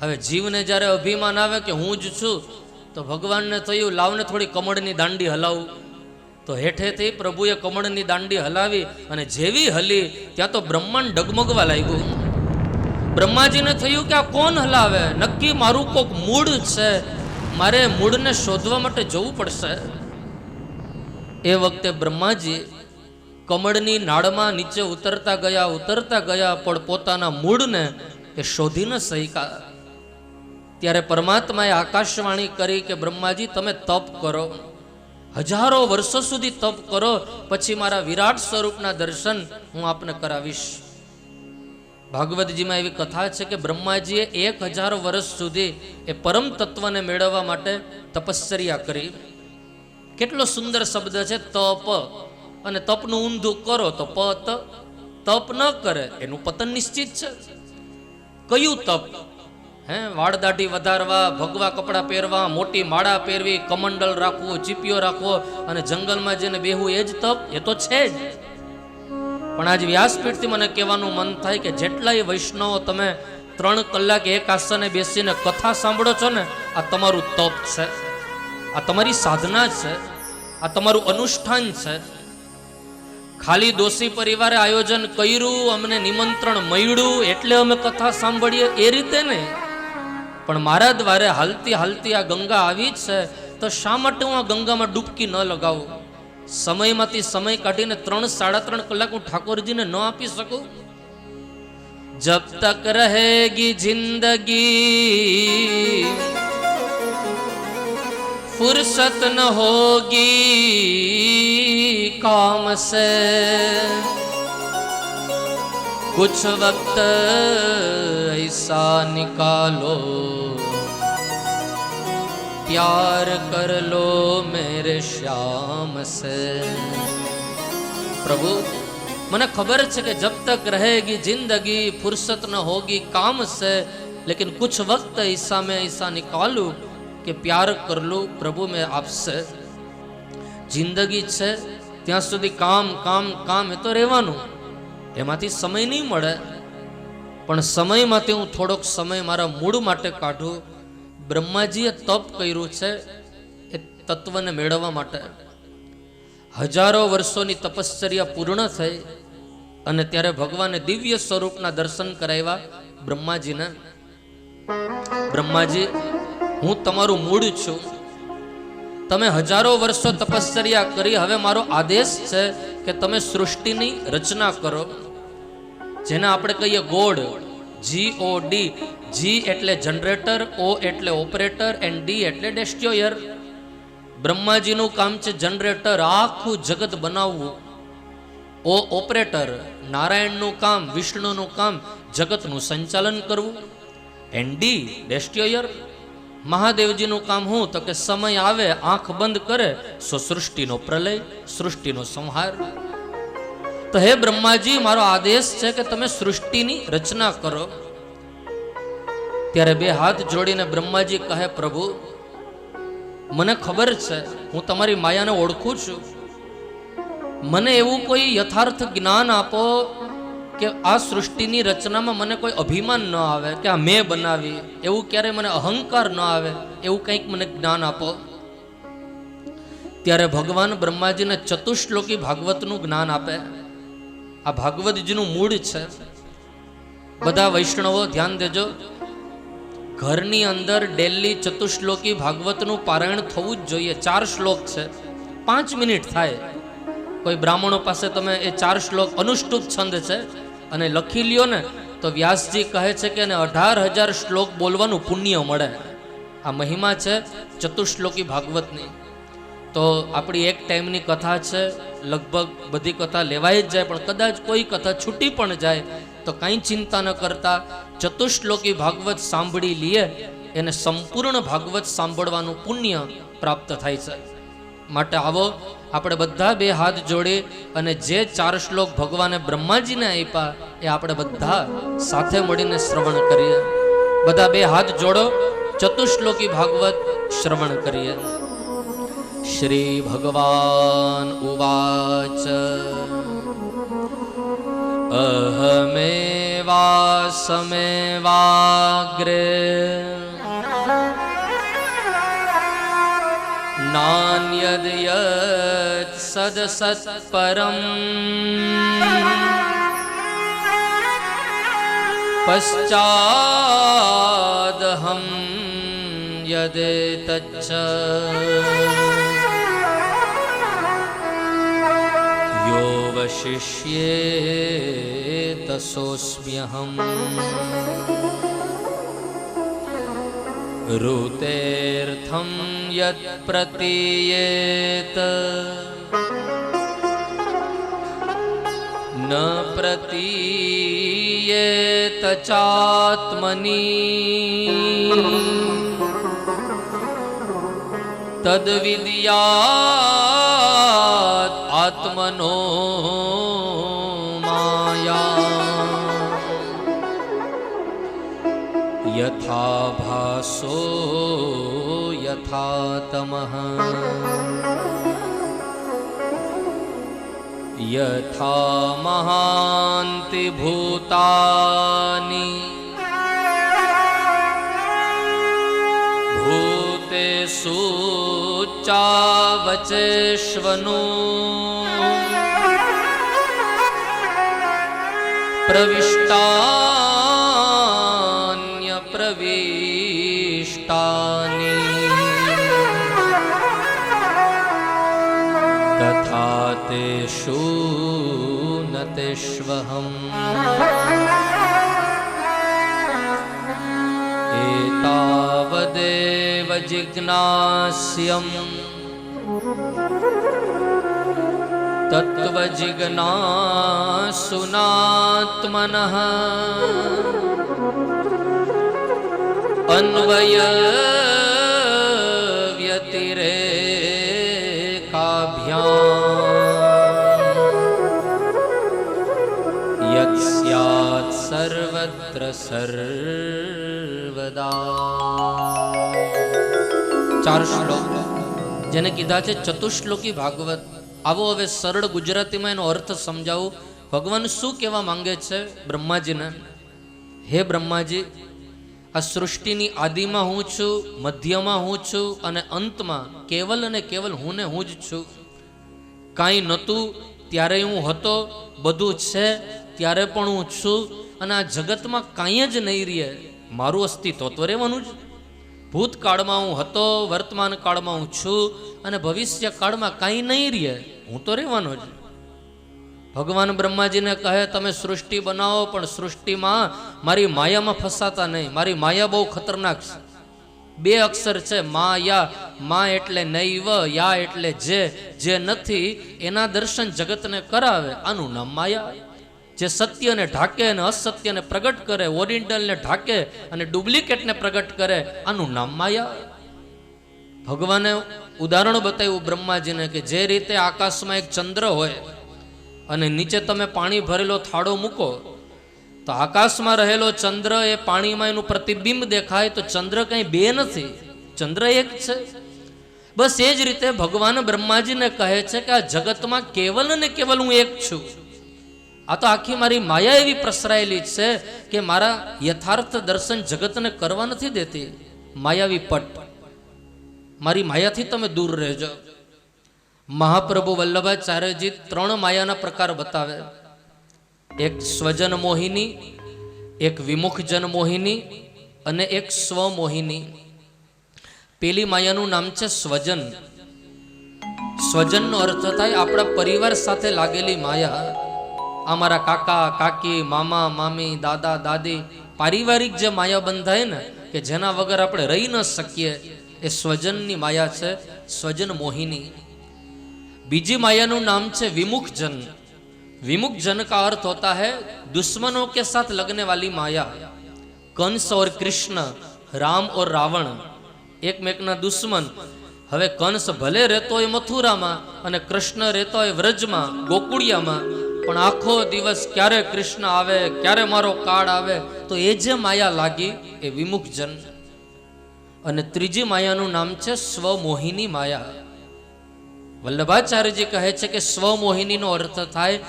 હવે જીવને જ્યારે અભિમાન આવે કે હું જ છું, તો ભગવાનને થયું લાવને થોડી કમળની દાંડી હલાવું. તો હેઠેથી પ્રભુએ કમળની દાંડી હલાવી અને જેવી હલી ત્યાં તો બ્રહ્માંડ ડગમગવા લાગ્યું. બ્રહ્માજીને થયું કે આ કોણ હલાવે? નક્કી મારું કોક મૂળ છે, મારે મૂળને શોધવા માટે જવું પડશે. એ વખતે બ્રહ્માજી કમળની નાળમાં નીચે ઉતરતા ગયા, પણ પોતાના મૂળને એ કે શોધી ન શક્યા. ત્યારે પરમાત્માએ આકાશવાણી કરી કે બ્રહ્માજી તમે તપ કરો, હજારો વર્ષો સુધી તપ કરો, પછી મારા વિરાટ સ્વરૂપના દર્શન હું આપને કરાવીશ. ભાગવતજીમાં એવી કથા છે કે બ્રહ્માજીએ 1000 વર્ષ સુધી એ પરમ તત્વને મેળવવા માટે તપશ્ચર્યા કરી. કેટલો સુંદર શબ્દ છે તપ, અને તપનું ઊંધું કરો તો પત. તપ ન કરે એનું પતન નિશ્ચિત છે. કયું તપ? વાળ દાઢી વધારવા, ભગવા કપડાં પહેરવા, મોટી માળા પહેરવી, કમંડલ રાખવો, ચીપિયો રાખવો અને જંગલમાં જઈને બેહવું, એ જ તપ? એ તો છે જ. પણ આજ વ્યાસપીઠથી મને કહેવાનું મન થાય કે જેટલાય વૈષ્ણવો તમે 3 કલાક એક આસને બેસીને કથા સાંભળો છો ને, આ તમારું તપ છે, આ તમારી સાધના છે, આ તમારું અનુષ્ઠાન છે. ખાલી દોશી પરિવારે આયોજન કર્યું, અમને નિમંત્રણ મળ્યું એટલે અમે કથા સાંભળીએ, એ રીતે નહીં. પણ મારા દ્વારે હાલતી હાલતી આ ગંગા આવી છે, તો શા માટે હું આ ગંગામાં ડૂબકી ન લગાવું? સમયમાંથી સમય કાઢીને 3-3.5 કલાક હું ઠાકોરજીને ન આપી શકું? જબ તક રહેગી જિંદગી फुर्सत न होगी काम से, कुछ वक्त ऐसा निकालो प्यार कर लो मेरे श्याम से. प्रभु મને ખબર છે કે जब तक रहेगी जिंदगी फुर्सत न होगी काम से, लेकिन कुछ वक्त ऐसा मैं ऐसा निकालूं કે પ્યાર કર લો પ્રભુ મેં આપસે. જિંદગી છે ત્યાં સુધી કામ કામ કામ એ તો રહેવાનું, એમાંથી સમય નહીં મળે. પણ સમયમાંથી હું થોડોક સમય મારા મૂળ માટે કાઢું. બ્રહ્માજીએ તપ કર્યું છે એ તત્વને મેળવવા માટે. હજારો વર્ષોની તપશ્ચર્યા પૂર્ણ થઈ અને ત્યારે ભગવાને દિવ્ય સ્વરૂપના દર્શન કરાવ્યા બ્રહ્માજીને. બ્રહ્માજી, હું તમારું મૂળ છું. તમે હજારો વર્ષો તપશ્ચર્યા કરી, હવે મારો આદેશ છે કે તમે સૃષ્ટિની રચના કરો. જેને આપણે કહીએ ગોડ, GOD. G એટલે જનરેટર, O એટલે ઓપરેટર એન્ડ D એટલે ડેસ્ટ્રોયર. બ્રહ્માજીનું કામ છે જનરેટર, આખું જગત બનાવવું. O ઓપરેટર, નારાયણનું કામ, વિષ્ણુનું કામ જગતનું સંચાલન કરવું. એન્ડ D ડેસ્ટ્રોયર, મહાદેવજીનું કામ હું તો કે સમય આવે આંખ બંધ કરે સો સૃષ્ટિનો પ્રલય, સૃષ્ટિનો સંહાર. તો હે બ્રહ્માજી, મારો આદેશ છે કે તમે સૃષ્ટિની રચના કરો. ત્યારે 2 હાથ જોડીને બ્રહ્માજી કહે, પ્રભુ મને ખબર છે, હું તમારી માયાને ઓળખું છું. મને એવું કોઈ યથાર્થ જ્ઞાન આપો કે આ સૃષ્ટિની રચનામાં મને કોઈ અભિમાન ન આવે કે આ મેં બનાવી, એવું ક્યારે મને અહંકાર ન આવે, એવું કંઈક મને જ્ઞાન આપો. ત્યારે ભગવાન બ્રહ્માજીને ચતુશ્લોકી ભાગવતનું જ્ઞાન આપે. આ ભાગવતજીનું મૂળ છે. બધા વૈષ્ણવો ધ્યાન દેજો, ઘરની અંદર ડેલી ચતુશ્લોકી ભાગવતનું પારાયણ થવું જ જોઈએ. 4 શ્લોક છે, 5 મિનિટ થાય. કોઈ બ્રાહ્મણો પાસે તમે એ 4 શ્લોક અનુષ્ટુપ છંદ છે અને લખી લ્યો ને, તો વ્યાસજી કહે છે કે એને 18,000 શ્લોક બોલવાનું પુણ્ય મળે. આ મહિમા છે ચતુશ્લોકી ભાગવતની. તો આપણી એક ટાઈમની કથા છે, લગભગ બધી કથા લેવાઈ જ જાય, પણ કદાચ કોઈ કથા છૂટી પણ જાય તો કાંઈ ચિંતા ન કરતા ચતુશ્લોકી ભાગવત સાંભળી લઈએ, એને સંપૂર્ણ ભાગવત સાંભળવાનું પુણ્ય પ્રાપ્ત થાય છે. માટે આવો આપણે બધા 2 હાથ જોડી અને જે 4 શ્લોક ભગવાને બ્રહ્માજીને આપ્યા એ આપણે બધા સાથે મળીને શ્રવણ કરીએ. બધા 2 હાથ જોડો, ચતુશ્લોકી ભાગવત શ્રવણ કરીએ. શ્રી ભગવાન ઉવાચ અહમેવાસમેવાગ્રે नान्यद् यत् सदसत् परम् पश्चादहं यदेतच्च यो वशिष्येत सोऽस्म्यहम्. ऋतेर्थं यत् प्रतीयेत न प्रतीयेत चात्मनि तद्विद्यात् आत्मनो माया यथा भासो यथा तमः यथा महान्ति भूतानि भूतेषु चावचेष्वनु प्रविष्टान्यप्रविष्टानि तथा तेषु न तेष्वहम् एतावदेव जिज्ञास्यम् तत्त्वजिज्ञासुनात्मनः अन्वयव्यतिरेकाभ्याम् यत् स्यात् सर्वत्र सर्वदा। चार श्लोक જેને કીધા છે ચતુશ્લોકી ભાગવત. આવો હવે સરળ ગુજરાતીમાં એનો અર્થ સમજાવું. ભગવાન શું કહેવા માંગે છે બ્રહ્માજીને? હે બ્રહ્માજી, આ સૃષ્ટિની આદિમાં હું છું, મધ્યમાં હું છું અને અંતમાં કેવલ અને કેવલ હું ને હું જ છું. કાંઈ નહોતું ત્યારે હું હતો, બધું છે ત્યારે પણ હું છું અને આ જગતમાં કાંઈ જ નહીં રહે. મારું અસ્તિત્વ તો રહેવાનું જ. ભૂતકાળમાં હું હતો, વર્તમાન કાળમાં હું છું અને ભવિષ્ય કાળમાં કાંઈ નહીં રહે, હું તો રહેવાનો જ. ભગવાન બ્રહ્માજીને કહે તમે સૃષ્ટિ બનાવો પણ સૃષ્ટિમાં મારી માયામાં ફસાતા નહીં. મારી માયા બહુ ખતરનાક છે. બે અક્ષર છે માયા. મા એટલે નૈવ, યા એટલે જે નથી એના દર્શન જગતને કરાવે, આનું નામ માયા. જે સત્યને ઢાકે અને અસત્યને પ્રગટ કરે, ઓરિજિનલને ઢાકે અને ડુપ્લિકેટને પ્રગટ કરે, આનું નામ માયા. ભગવાને ઉદાહરણ બતાવ્યું બ્રહ્માજીને કે જે રીતે આકાશમાં એક ચંદ્ર હોય અને નીચે તમે પાણી ભરેલો થાળો મૂકો તો આકાશમાં રહેલો ચંદ્ર એ પાણીમાં એનું પ્રતિબિંબ દેખાય, તો ચંદ્ર કંઈ બે નથી, ચંદ્ર એક છે. બસ એ જ રીતે ભગવાન બ્રહ્માજીને કહે છે કે આ જગતમાં કેવલ ને કેવલ હું એક છું. આ તો આખી મારી માયા એવી પ્રસરાયેલી છે કે મારા યથાર્થ દર્શન જગતને કરવા નથી દેતી. માયાવી પટ. મારી માયાથી તમે દૂર રહેજો. મહાપ્રભુ વલ્લભાચાર્યજી ત્રણ માયાના પ્રકાર બતાવે. એક સ્વજન મોહિની, એક વિમુખજન મોહિની અને એક સ્વમોહિની. પેલી માયાનું નામ છે સ્વજન. સ્વજનનો અર્થ થાય આપણા પરિવાર સાથે લાગેલી માયા. અમારા કાકા કાકી, મામા મામી, દાદા દાદી, પારિવારિક જે માયા બંધાય ને કે જેના વગર આપણે રહી ન શકીએ, એ સ્વજનની માયા છે, સ્વજન મોહિની. બીજી માયાનું નામ છે विमुखजन. विमुखजन का अर्थ होता है दुश्मनों के साथ लगने वाली माया. कंस और कृष्ण, राम और रावण એકમેકના દુશ્મન. હવે કંસ ભલે રહેતો હોય મથુરામાં અને કૃષ્ણ રહેતો હોય વ્રજમાં, ગોકુળિયામાં, પણ આખો દિવસ ક્યારે કૃષ્ણ આવે, ક્યારે મારો કાળ આવે, તો એ જે માયા લાગી એ વિમુખજન. અને ત્રીજી માયાનું નામ છે સ્વમોહિની માયા. વલ્લભાચાર્યજી કહે છે કે સ્વમોહિનીનો અર્થ થાય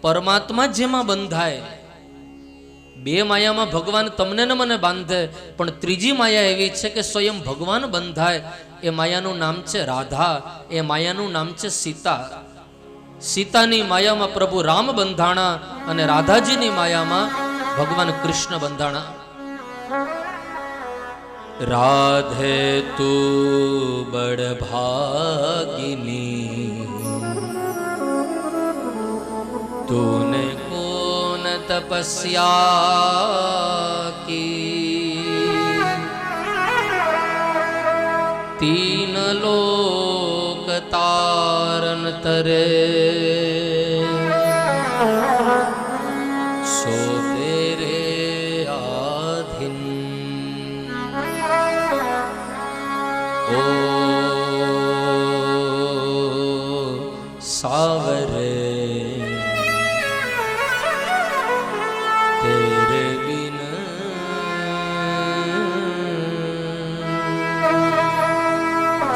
પરમાત્મા જેમાં બંધાય. બે માયામાં ભગવાન તમને ને મને બાંધે, પણ ત્રીજી માયા એવી છે કે સ્વયં ભગવાન બંધાય. એ માયાનું નામ છે રાધા, એ માયાનું નામ છે સીતા. સીતાની માયામાં પ્રભુ રામ બંધાણા અને રાધાજીની માયામાં ભગવાન કૃષ્ણ બંધાણા. રાધે તું બડ ભાગિની, તૂને કોન તપસ્યા કી, तीन लोक तारन तरे सो तेरे आधीन ओ सावरे तेरे बिन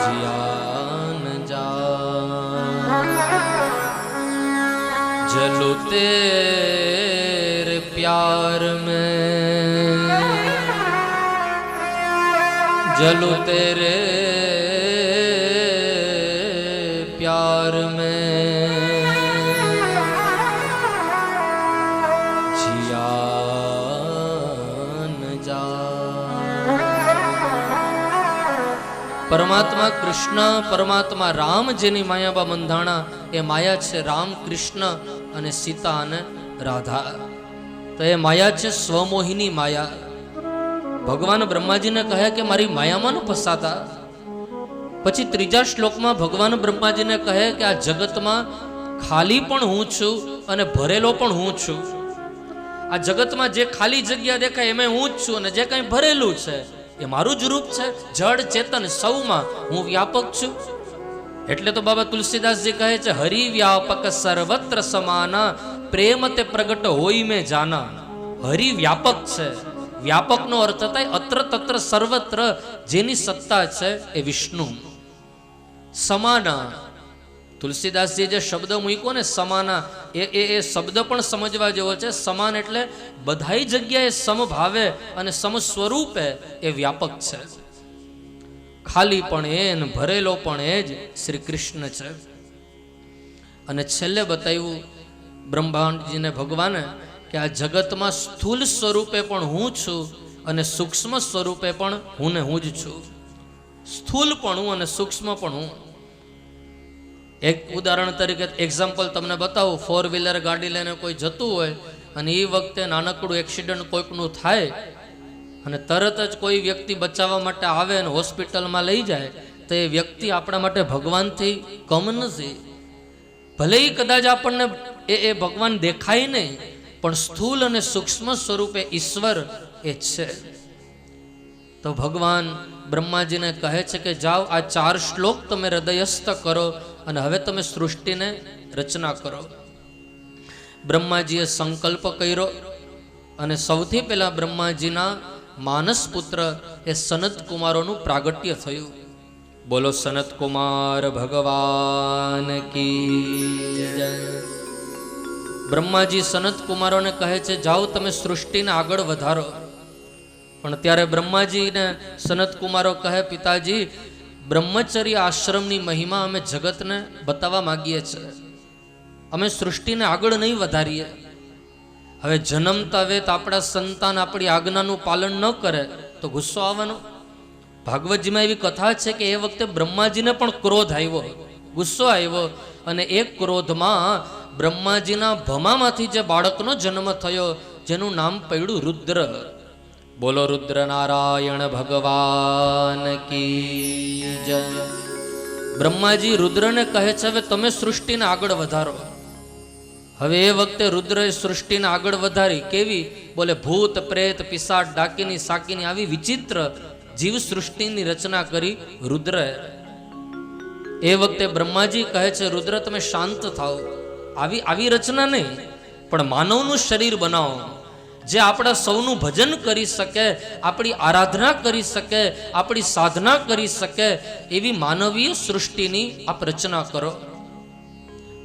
जियान जा जलू तेरे प्यार में जलू तेरे प्यार में जियान जा। परमात्मा कृष्ण परमात्मा राम जेनी मायाबा બંધાણા એ માયા છે રામ કૃષ્ણ અને સીતા અને રાધા. તો એ માયા છે સ્વમોહિની માયા. ભગવાન બ્રહ્માજીને કહે કે મારી માયામાં ન ફસાતા. પછી ત્રીજા શ્લોકમાં ભગવાન બ્રહ્માજીને કહે કે આ જગતમાં ખાલી પણ હું છું અને ભરેલો પણ હું છું. આ જગતમાં જે ખાલી જગ્યા દેખાય એમાં હું જ છું અને જે કંઈ ભરેલું છે એ મારું જ રૂપ છે. જડ ચેતન સૌમાં હું વ્યાપક છું. એટલે તો બાબા તુલસીદાસજી કહે છે હરિ વ્યાપક સર્વત્ર સમાના પ્રેમ તે પ્રગટ હોય મેં જાના. હરિ વ્યાપક છે. વ્યાપકનો અર્થ થાય અત્ર તત્ર સર્વત્ર જેની સત્તા છે એ વિષ્ણુ. સમાના તુલસીદાસજી જે શબ્દ મૂક્યો ને સમાના એ શબ્દ પણ સમજવા જેવો છે. સમાન એટલે બધાઈ જગ્યાએ સમભાવે અને સમ સ્વરૂપે એ વ્યાપક છે. ખાલી પણ એ ને ભરેલો પણ એ જ શ્રી કૃષ્ણ છે. અને છેલ્લે બતાવ્યું બ્રહ્માંડજીને ભગવાને કે આ જગતમાં સ્થૂલ સ્વરૂપે પણ હું છું અને સૂક્ષ્મ સ્વરૂપે પણ હું ને હું જ છું. સ્થૂલ પણ હું અને સૂક્ષ્મ પણ હું. એક ઉદાહરણ તરીકે એક્ઝામ્પલ તમને બતાવું. 4-વ્હીલર ગાડી લઈને કોઈ જતું હોય અને એ વખતે નાનકડું એક્સિડન્ટ કોઈકનું થાય અને તરત જ કોઈ વ્યક્તિ બચાવવા માટે આવે અને હોસ્પિટલમાં લઈ જાય તો એ વ્યક્તિ આપણા માટે ભગવાનથી કમ નથી. ભલે કદાચ આપણને એ ભગવાન દેખાય નહીં પણ સ્થૂલ અને સૂક્ષ્મ સ્વરૂપે ઈશ્વર એ છે. તો ભગવાન બ્રહ્માજીને કહે છે કે જાઓ આ 4 શ્લોક તમે હૃદયસ્થ કરો અને હવે તમે સૃષ્ટિને રચના કરો. બ્રહ્માજીએ સંકલ્પ કર્યો અને સૌથી પહેલા બ્રહ્માજીના માનસ પુત્ર એ સનત કુમારોનું પ્રાગટ્ય થયું. બોલો સનત કુમાર ભગવાન કી જય. બ્રહ્માજી સનત કુમારોને કહે છે જાઓ તમે સૃષ્ટિને આગળ વધારો. પણ ત્યારે બ્રહ્માજીને સનત કુમારો કહે પિતાજી બ્રહ્મચર્ય આશ્રમની મહિમા અમે જગતને બતાવવા માંગીએ છીએ. અમે સૃષ્ટિને આગળ નહીં વધારીએ. હવે જન્મતા વેત આપણા સંતાન આપણી આજ્ઞાનું પાલન ન કરે તો ગુસ્સો આવવાનો. ભાગવતજીમાં એવી કથા છે કે એ વખતે બ્રહ્માજીને પણ ક્રોધ આવ્યો, ગુસ્સો આવ્યો અને એક ક્રોધમાં બ્રહ્માજીના ભમામાંથી જે બાળકનો જન્મ થયો જેનું નામ પડ્યું રુદ્ર. બોલો રુદ્ર નારાયણ ભગવાન કી જય. બ્રહ્માજી રુદ્રને કહે છે હવે તમે સૃષ્ટિને આગળ વધારો. હવે એ વખતે રુદ્રએ સૃષ્ટિને આગળ વધારી. કેવી? બોલે ભૂત પ્રેત પિશાચ ડાકીની સાકીની આવી વિચિત્ર જીવ સૃષ્ટિની રચના કરી રુદ્રએ. એ વખતે બ્રહ્માજી કહે છે રુદ્ર તમે શાંત થાઓ. આવી રચના નહીં પણ માનવનું શરીર બનાવો જે આપણા સૌનું ભજન કરી શકે, આપણી આરાધના કરી શકે, આપણી સાધના કરી શકે એવી માનવીય સૃષ્ટિની આપ રચના કરો.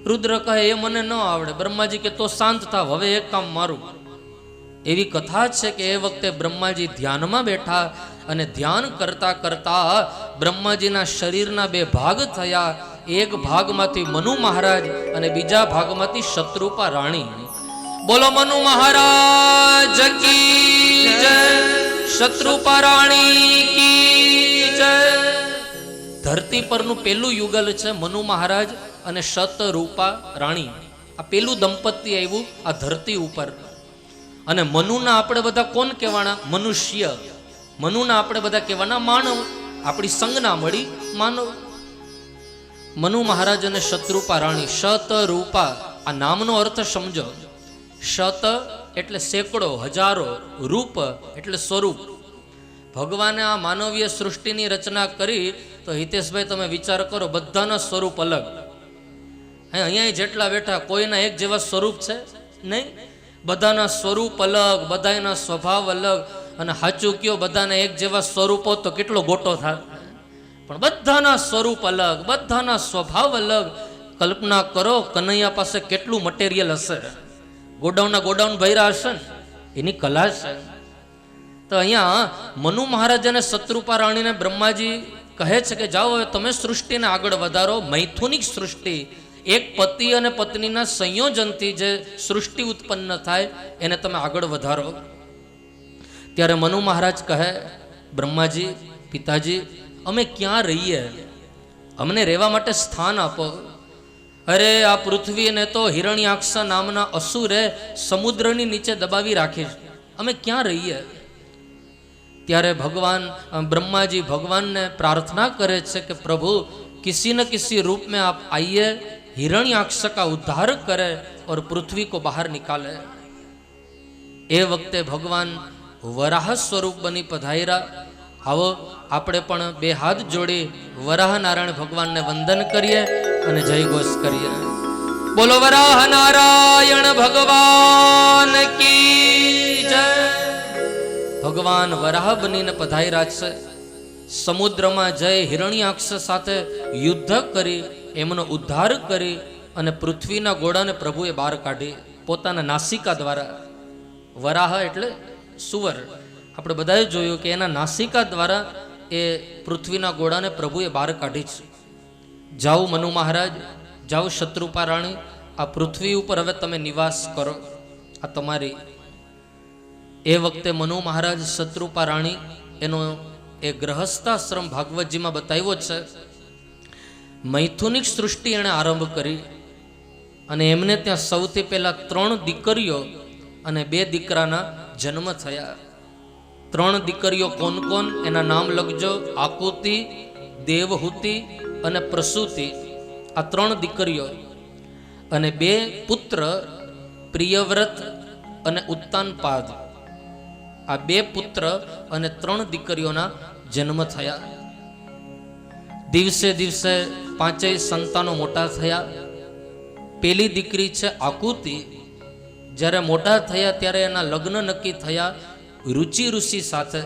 રુદ્ર કહે એ મને ન આવડે. બ્રહ્માજી કે તો શાંત થાવ, હવે એક કામ મારું. એવી કથા છે કે એ વખતે બ્રહ્માજી ધ્યાનમાં બેઠા અને ધ્યાન કરતા કરતા બ્રહ્માજીના શરીરના 2 ભાગ થયા. એક ભાગમાંથી મનુ મહારાજ અને બીજા ભાગમાંથી શત્રુપા રાણી. બોલો મનુ મહારાજ કી જય, શત્રુપા રાણી કી જય. ધરતી પરનું પેલું યુગલ છે મનુ મહારાજ અને શતરૂપા રાણી. આ પેલું દંપતી આવ્યું આ ધરતી ઉપર. અને મનુના આપણે બધા કોણ કહેવાના? મનુષ્ય. મનુના આપણે બધા કહેવાના માનવ. આપણી સંજ્ઞા મળી માનવ. મનુ મહારાજ અને શતરૂપા રાણી, શત રૂપા આ નામનો અર્થ સમજો. શત એટલે સેંકડો, હજારો, રૂપ એટલે સ્વરૂપ. ભગવાને આ માનવીય સૃષ્ટિની રચના કરી તો હિતેશભાઈ તમે વિચાર કરો, બધાના સ્વરૂપ અલગ. અહીંયા જેટલા બેઠા કોઈના એક જેવા સ્વરૂપ છે નહીં. બધાના સ્વરૂપ અલગ, બધાના સ્વભાવ અલગ. અને સાચું કયો, બધાના એક જેવા સ્વરૂપો તો કેટલો ગોટો થાય. પણ બધાના સ્વરૂપ અલગ, બધાના સ્વભાવ અલગ. કલ્પના કરો કનૈયા પાસે કેટલું મટીરિયલ હશે, ગોડાઉન ભર્યા હશે ને, એની કલા છે. તો અહીંયા મનુ મહારાજ અને શતરૂપા રાણીને બ્રહ્માજી કહે છે કે જાઓ હવે તમે સૃષ્ટિને આગળ વધારો. મૈથુનિક સૃષ્ટિ, એક પતિ અને પત્નીના સંયોજનથી જે સૃષ્ટિ ઉત્પન્ન થાય એને તમે આગળ વધારો. ત્યારે મનુ મહારાજ કહે, બ્રહ્માજી પિતાજી અમે ક્યાં રહીએ, અમને રહેવા માટે સ્થાન આપો. અરે આ પૃથ્વીને તો હિરણ્યાક્ષ નામના અસુરે સમુદ્રની નીચે દબાવી રાખી છે, અમે ક્યાં રહીએ. ત્યારે બ્રહ્માજી ભગવાનને પ્રાર્થના કરે છે કે પ્રભુ किसी न किसी रूप में आप आइए, हिरण्याक्ष का उद्धार करे और पृथ्वी को बाहर निकाले. ए वक्ते भगवान वराह स्वरूप बनी पधार्या. आओ આપણે પણ બે હાથ જોડી વરાહ નારાયણ ભગવાનને વંદન કરીએ અને જય ઘોષ કરીએ. બોલો વરાહ નારાયણ ભગવાન કી જય. ભગવાન વરાહ બનીને પધાર્યા છે. સમુદ્રમાં જઈ હિરણ્યાક્ષ સાથે યુદ્ધ કરી એમનો ઉદ્ધાર કરી અને પૃથ્વીના ગોળાને પ્રભુએ બહાર કાઢી પોતાના નાસિકા દ્વારા. વરાહ એટલે સુવર. આપણે બધાએ જોયું કે એના નાસિકા દ્વારા એ પૃથ્વીના ગોળાને પ્રભુએ બહાર કાઢી છે. જાઓ મનુ મહારાજ, જાઓ શતરૂપા રાણી, આ પૃથ્વી ઉપર હવે તમે નિવાસ કરો, આ તમારી. એ વખતે મનુ મહારાજ શતરૂપા રાણી એનો એ ગ્રહસ્થાશ્રમ ભાગવતજીમાં બતાવ્યો છે. મૈથુનિક સૃષ્ટિ એણે આરંભ કરી અને એમને ત્યાં સૌથી પહેલા 3 દીકરીઓ અને 2 દીકરાના જન્મ થયા. 3 દીકરીઓ કોણ કોણ એના નામ લખજો. આકુતિ, દેવહૂતિ અને પ્રસૂતિ. આ 3 દીકરીઓ અને 2 પુત્ર, પ્રિયવ્રત અને ઉત્તાનપાદ. આ 2 પુત્ર અને 3 દીકરીઓના જન્મ થયા. દિવસે દિવસે 5 સંતાનો મોટા થયા. પેલી દીકરી છે આકુતિ. જ્યારે મોટા થયા ત્યારે એના લગ્ન નક્કી થયા રુચિ ઋષિ સાથે.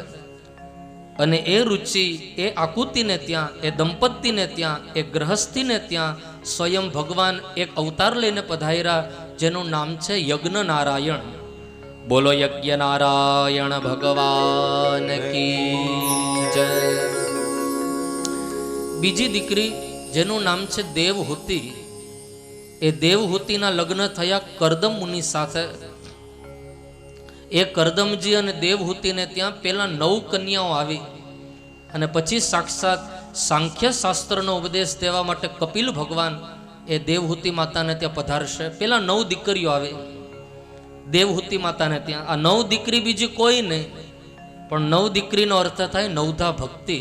અને એ રુચિ એ આકુતિને ત્યાં, એ દંપતીને ત્યાં, એ ગ્રહસ્થીને ત્યાં સ્વયં ભગવાન એક અવતાર લઈને પધાર્યા જેનું નામ છે યજ્ઞ નારાયણ. બોલો યજ્ઞ નારાયણ ભગવાન કી જય. બીજી દીકરી જેનું નામ છે દેવહૂતિ. એ દેવહૂતિના લગ્ન થયા કરદમ મુનિ સાથે. એ કરદમજી અને દેવહૂતિને ત્યાં પેલા 9 કન્યાઓ આવી અને પછી સાક્ષાત સાંખ્ય શાસ્ત્રનો ઉપદેશ દેવા માટે કપિલ ભગવાન એ દેવહૂતિ માતાને ત્યાં પધારશે. પેલા 9 દીકરીઓ આવી દેવહૂતિ માતાને ત્યાં. આ 9 દીકરી બીજી કોઈ નહીં, પણ 9 દીકરીનો અર્થ થાય નવધા ભક્તિ.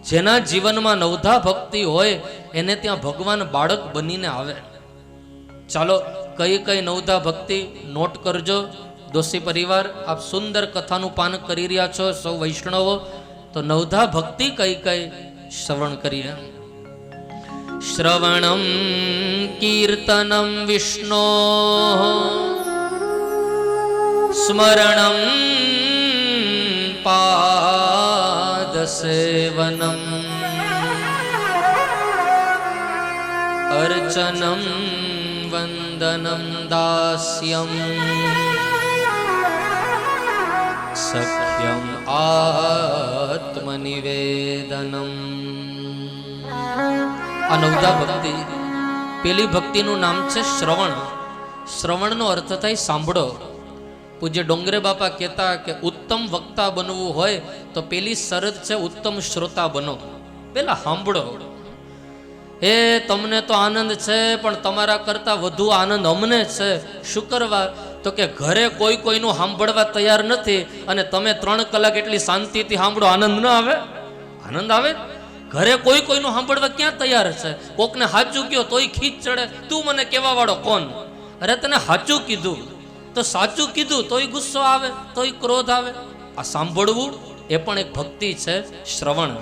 જેના જીવનમાં નવધા ભક્તિ હોય એને ત્યાં ભગવાન બાળક બનીને આવે. ચાલો કઈ કઈ નવધા ભક્તિ નોટ કરજો. દોશી પરિવાર આપ સુંદર કથાનું પાન કરી રહ્યા છો સૌ વૈષ્ણવો, તો નવધા ભક્તિ કઈ કઈ શ્રવણ કરીએ. શ્રવણમ કીર્તનમ વિષ્ણો, સ્મરણમ પાદ સેવનમ, અર્ચનમ વંદનમ દાસ્યમ, સખ્યમ આત્મનિવેદનમ. આ નવધા ભક્તિ. પેલી ભક્તિનું નામ છે શ્રવણ. શ્રવણનો અર્થ થાય સાંભળો. પૂજ્ય ડોંગરે બાપા કહેતા કે ઉત્તમ વક્તા બનવું હોય તો પેલી શરત છે ઉત્તમ શ્રોતા બનો. પેલા સાંભળો. એ તમને તો આનંદ છે પણ તમારા કરતા વધુ આનંદ અમને છે. શું કરવા? તો કે ઘરે કોઈ કોઈનું સાંભળવા તૈયાર નથી અને તમે 3 કલાક એટલી શાંતિથી સાંભળો, આનંદ ન આવે? આનંદ આવે. ઘરે કોઈ કોઈનું સાંભળવા ક્યાં તૈયાર છે? કોકને સાચું કયો તોય ખીચ ચડે, તું મને કહેવા વાળો કોણ? અરે તને સાચું કીધું તો સાચું કીધું તોય ગુસ્સો આવે, તોય ક્રોધ આવે. આ સાંભળવું એ પણ એક ભક્તિ છે, શ્રવણ,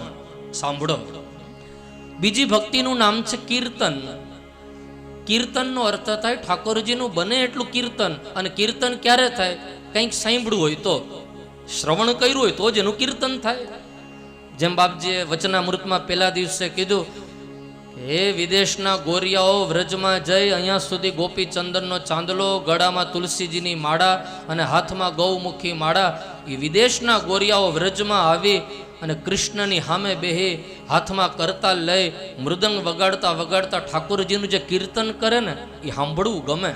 સાંભળો. બીજી ભક્તિનું નામ છે કીર્તન. કીર્તનનો અર્થ થાય ઠાકોરજીનું બને એટલું કીર્તન. અને કીર્તન ક્યારે થાય? કંઈક સાંભળવું હોય તો, શ્રવણ કર્યું હોય તો જ એનું કીર્તન થાય. જેમ બાપજીએ વચનામૃતમાં પહેલા દિવસે કીધું, હે વિદેશના ગોરિયાઓ વ્રજમાં જઈ અહીંયા સુધી ગોપી ચંદનનો ચાંદલો, ગળામાં તુલસીજીની માળા અને હાથમાં ગૌમુખી માળા, એ વિદેશના ગોરિયાઓ વ્રજમાં આવી અને કૃષ્ણની સામે બેહી હાથમાં કરતાલ લઈ મૃદંગ વગાડતા વગાડતા ઠાકોરજીનું જે કીર્તન કરે ને એ સાંભળવું ગમે.